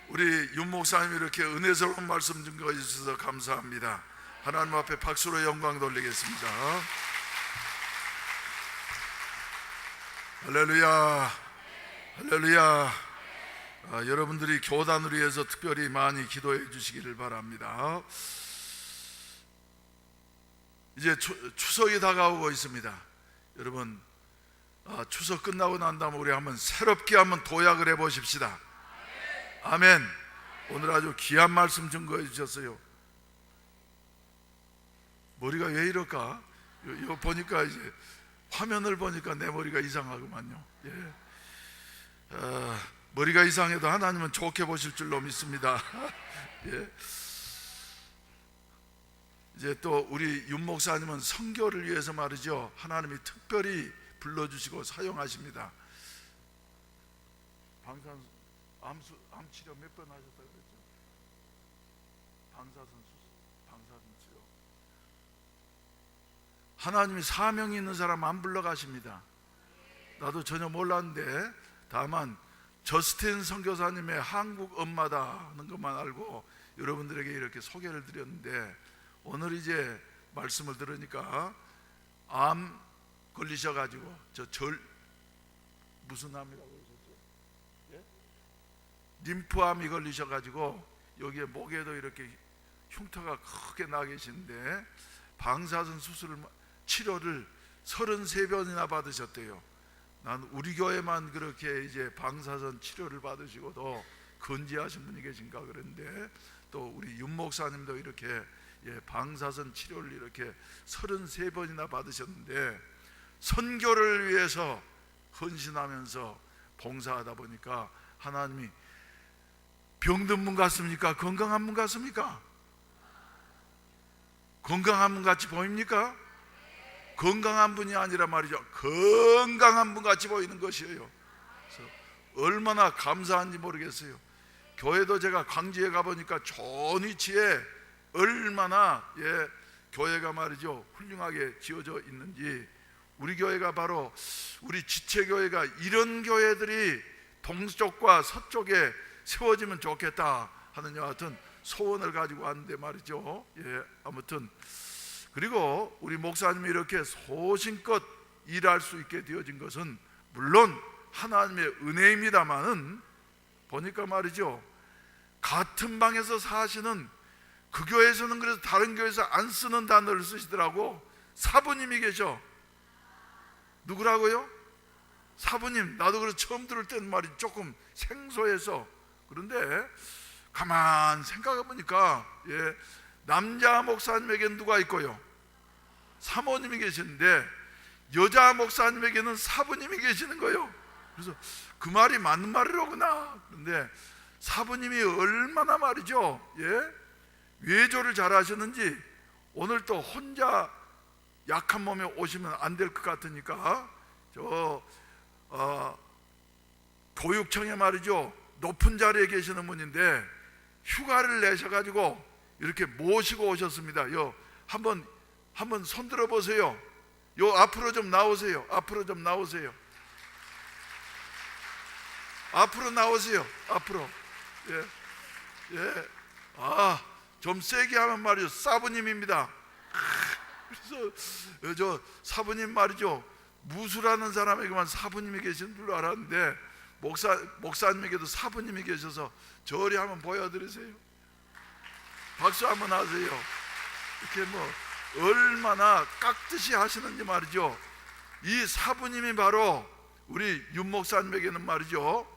우리 윤 목사님 이렇게 은혜스러운 말씀 증거해 주셔서 감사합니다. 하나님 앞에 박수로 영광 돌리겠습니다. 할렐루야, 할렐루야. 여러분들이 교단을 위해서 특별히 많이 기도해 주시기를 바랍니다. 이제 추석이 다가오고 있습니다. 여러분, 추석 끝나고 난 다음에 우리 한번 새롭게 한번 도약을 해보십시다. 아멘. 오늘 아주 귀한 말씀 증거해 주셨어요. 머리가 왜 이럴까? 이거 보니까 이제 화면을 보니까 내 머리가 이상하구만요. 예. 머리가 이상해도 하나님은 좋게 보실 줄로 믿습니다. 예. 이제 또 우리 윤 목사님은 선교를 위해서 말이죠, 하나님이 특별히 불러주시고 사용하십니다. 암 치료 몇 번 하셨다고 그랬죠? 방사선 치료. 하나님이 사명이 있는 사람 안 불러가십니다. 나도 전혀 몰랐는데, 다만 저스틴 선교사님의 한국 엄마다 하는 것만 알고 여러분들에게 이렇게 소개를 드렸는데, 오늘 이제 말씀을 들으니까 암 걸리셔가지고 무슨 암이라고 그러셨죠? 예? 림프암이 걸리셔가지고 여기에 목에도 이렇게 흉터가 크게 나 계신데 방사선 치료를 33번이나 받으셨대요. 난 우리 교회만 그렇게 이제 방사선 치료를 받으시고도 건재하신 분이 계신가 그런데, 또 우리 윤 목사님도 이렇게 방사선 치료를 이렇게 33번이나 받으셨는데, 선교를 위해서 헌신하면서 봉사하다 보니까 하나님이 병든 분 같습니까? 건강한 분 같습니까? 건강한 분 같이 보입니까? 건강한 분이 아니라 말이죠, 건강한 분 같이 보이는 것이에요. 그래서 얼마나 감사한지 모르겠어요. 교회도 제가 광주에 가보니까 좋은 위치에 얼마나 교회가 말이죠 훌륭하게 지어져 있는지, 우리 교회가 바로 우리 지체교회가 이런 교회들이 동쪽과 서쪽에 세워지면 좋겠다 하는 여하튼 소원을 가지고 왔는데 말이죠. 아무튼 그리고 우리 목사님이 이렇게 소신껏 일할 수 있게 되어진 것은 물론 하나님의 은혜입니다만은, 보니까 말이죠, 같은 방에서 사시는 그 교회에서는 그래서 다른 교회에서 안 쓰는 단어를 쓰시더라고. 사부님이 계셔. 누구라고요? 사부님. 나도 그래서 처음 들을 때는 말이 조금 생소해서, 그런데 가만 생각해 보니까 남자 목사님에게는 누가 있고요? 사모님이 계시는데 여자 목사님에게는 사부님이 계시는 거예요. 그래서 그 말이 맞는 말이로구나. 그런데 사부님이 얼마나 말이죠 외조를 잘 하셨는지, 오늘 또 혼자 약한 몸에 오시면 안 될 것 같으니까 교육청에 말이죠 높은 자리에 계시는 분인데 휴가를 내셔가지고 이렇게 모시고 오셨습니다. 한번 손 들어 보세요. 앞으로 좀 나오세요. 앞으로 좀 나오세요. 앞으로 나오세요. 앞으로. 좀 세게 하면 말이죠, 사부님입니다. 그래서 저 사부님 말이죠, 무술하는 사람에게만 사부님이 계신 줄 알았는데 목사님에게도 사부님이 계셔서 저리 한번 보여드리세요. 박수 한번 하세요. 이렇게 얼마나 깍듯이 하시는지 말이죠. 이 사부님이 바로 우리 윤 목사님에게는 말이죠,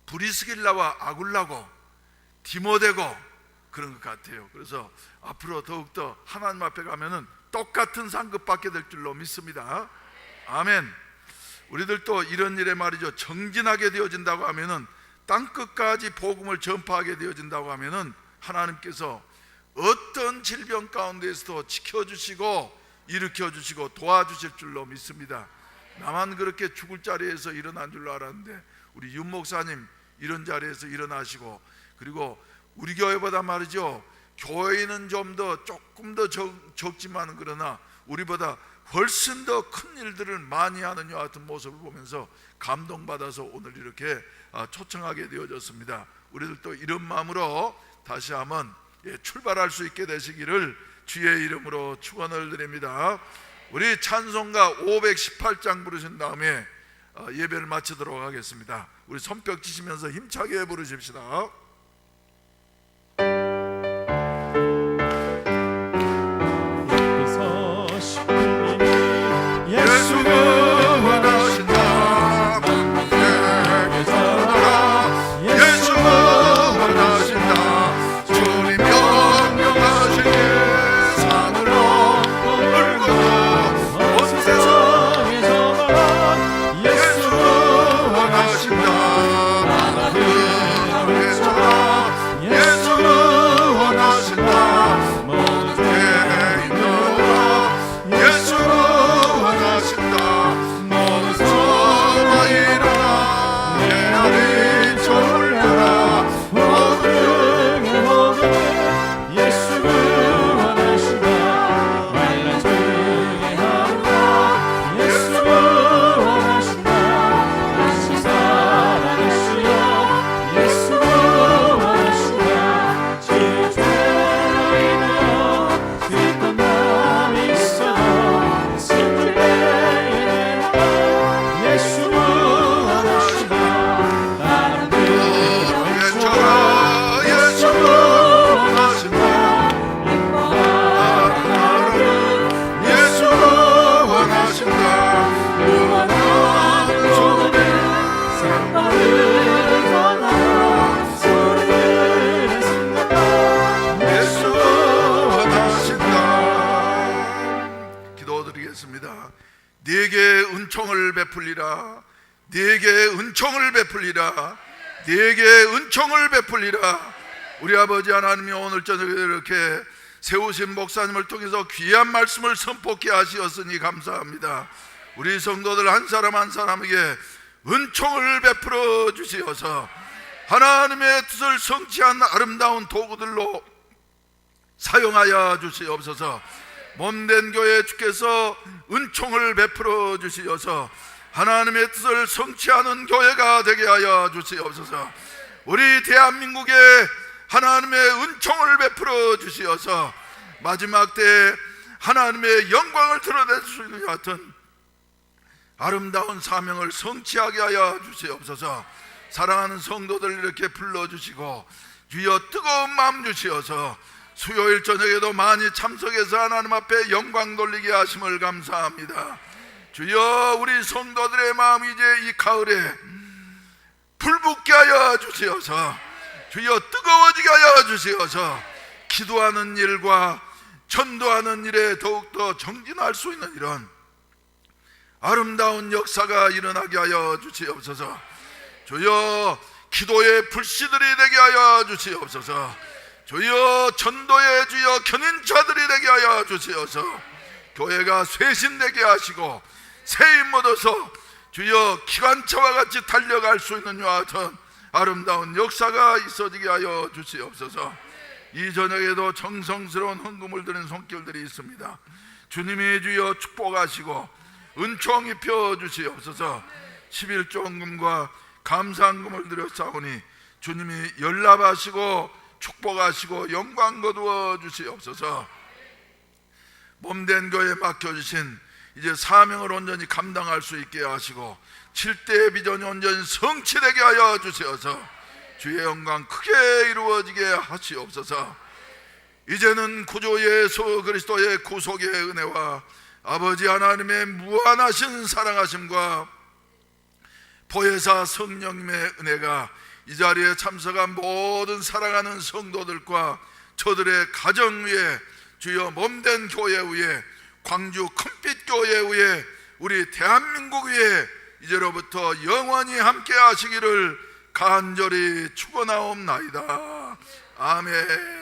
브리스길라와 아굴라고 디모데고 그런 것 같아요. 그래서 앞으로 더욱더 하나님 앞에 가면은 똑같은 상급 받게 될 줄로 믿습니다. 아멘. 우리들도 이런 일에 말이죠, 정진하게 되어진다고 하면은, 땅끝까지 복음을 전파하게 되어진다고 하면은 하나님께서 어떤 질병 가운데에서도 지켜주시고 일으켜주시고 도와주실 줄로 믿습니다. 나만 그렇게 죽을 자리에서 일어난 줄로 알았는데 우리 윤 목사님 이런 자리에서 일어나시고, 그리고 우리 교회보다 말이죠, 교회는 조금 더 적지만 그러나 우리보다 훨씬 더 큰 일들을 많이 하는 이와 같은 모습을 보면서 감동받아서 오늘 이렇게 초청하게 되어졌습니다. 우리들도 이런 마음으로 다시 한번 출발할 수 있게 되시기를 주의 이름으로 축원을 드립니다. 우리 찬송가 518장 부르신 다음에 예배를 마치도록 하겠습니다. 우리 손뼉 치시면서 힘차게 부르십시다. 네게 은총을 베풀리라. 네게 은총을 베풀리라. 네게 은총을 베풀리라. 우리 아버지 하나님이 오늘 저녁에 이렇게 세우신 목사님을 통해서 귀한 말씀을 선포케 하시었으니 감사합니다. 우리 성도들 한 사람 한 사람에게 은총을 베풀어 주시어서 하나님의 뜻을 성취한 아름다운 도구들로 사용하여 주시옵소서. 몸된 교회 주께서 은총을 베풀어 주시어서 하나님의 뜻을 성취하는 교회가 되게 하여 주시옵소서. 우리 대한민국에 하나님의 은총을 베풀어 주시어서 마지막 때 하나님의 영광을 드러낼 수 있는 같은 아름다운 사명을 성취하게 하여 주시옵소서. 사랑하는 성도들 이렇게 불러주시고 주여 뜨거운 마음 주시어서 수요일 저녁에도 많이 참석해서 하나님 앞에 영광 돌리게 하심을 감사합니다. 주여 우리 성도들의 마음이 이제 이 가을에 불붙게 하여 주시어서 주여 뜨거워지게 하여 주시어서 기도하는 일과 전도하는 일에 더욱더 정진할 수 있는 이런 아름다운 역사가 일어나게 하여 주시옵소서. 주여 기도의 불씨들이 되게 하여 주시옵소서. 주여 전도의 주여 견인자들이 되게 하여 주시어서 교회가 쇄신되게 하시고 새힘 얻어서 주여 기관차와 같이 달려갈 수 있는 이와 같은 아름다운 역사가 있어지게 하여 주시옵소서. 이 저녁에도 정성스러운 헌금을 드린 손길들이 있습니다. 주님이 주여 축복하시고 은총 입혀 주시옵소서. 11조 헌금과 감사헌금을 드렸사오니 주님이 연락하시고 축복하시고 영광 거두어 주시옵소서. 몸된 교회에 맡겨주신 이제 사명을 온전히 감당할 수 있게 하시고 7대의 비전이 온전히 성취되게 하여 주시어서 주의 영광 크게 이루어지게 하시옵소서. 이제는 구주 예수 그리스도의 구속의 은혜와 아버지 하나님의 무한하신 사랑하심과 보혜사 성령님의 은혜가 이 자리에 참석한 모든 사랑하는 성도들과 저들의 가정 위에 주여 몸된 교회 위에 광주 큰빛 교회 위에 우리 대한민국 위에 이제로부터 영원히 함께 하시기를 간절히 축원하옵나이다. 아멘.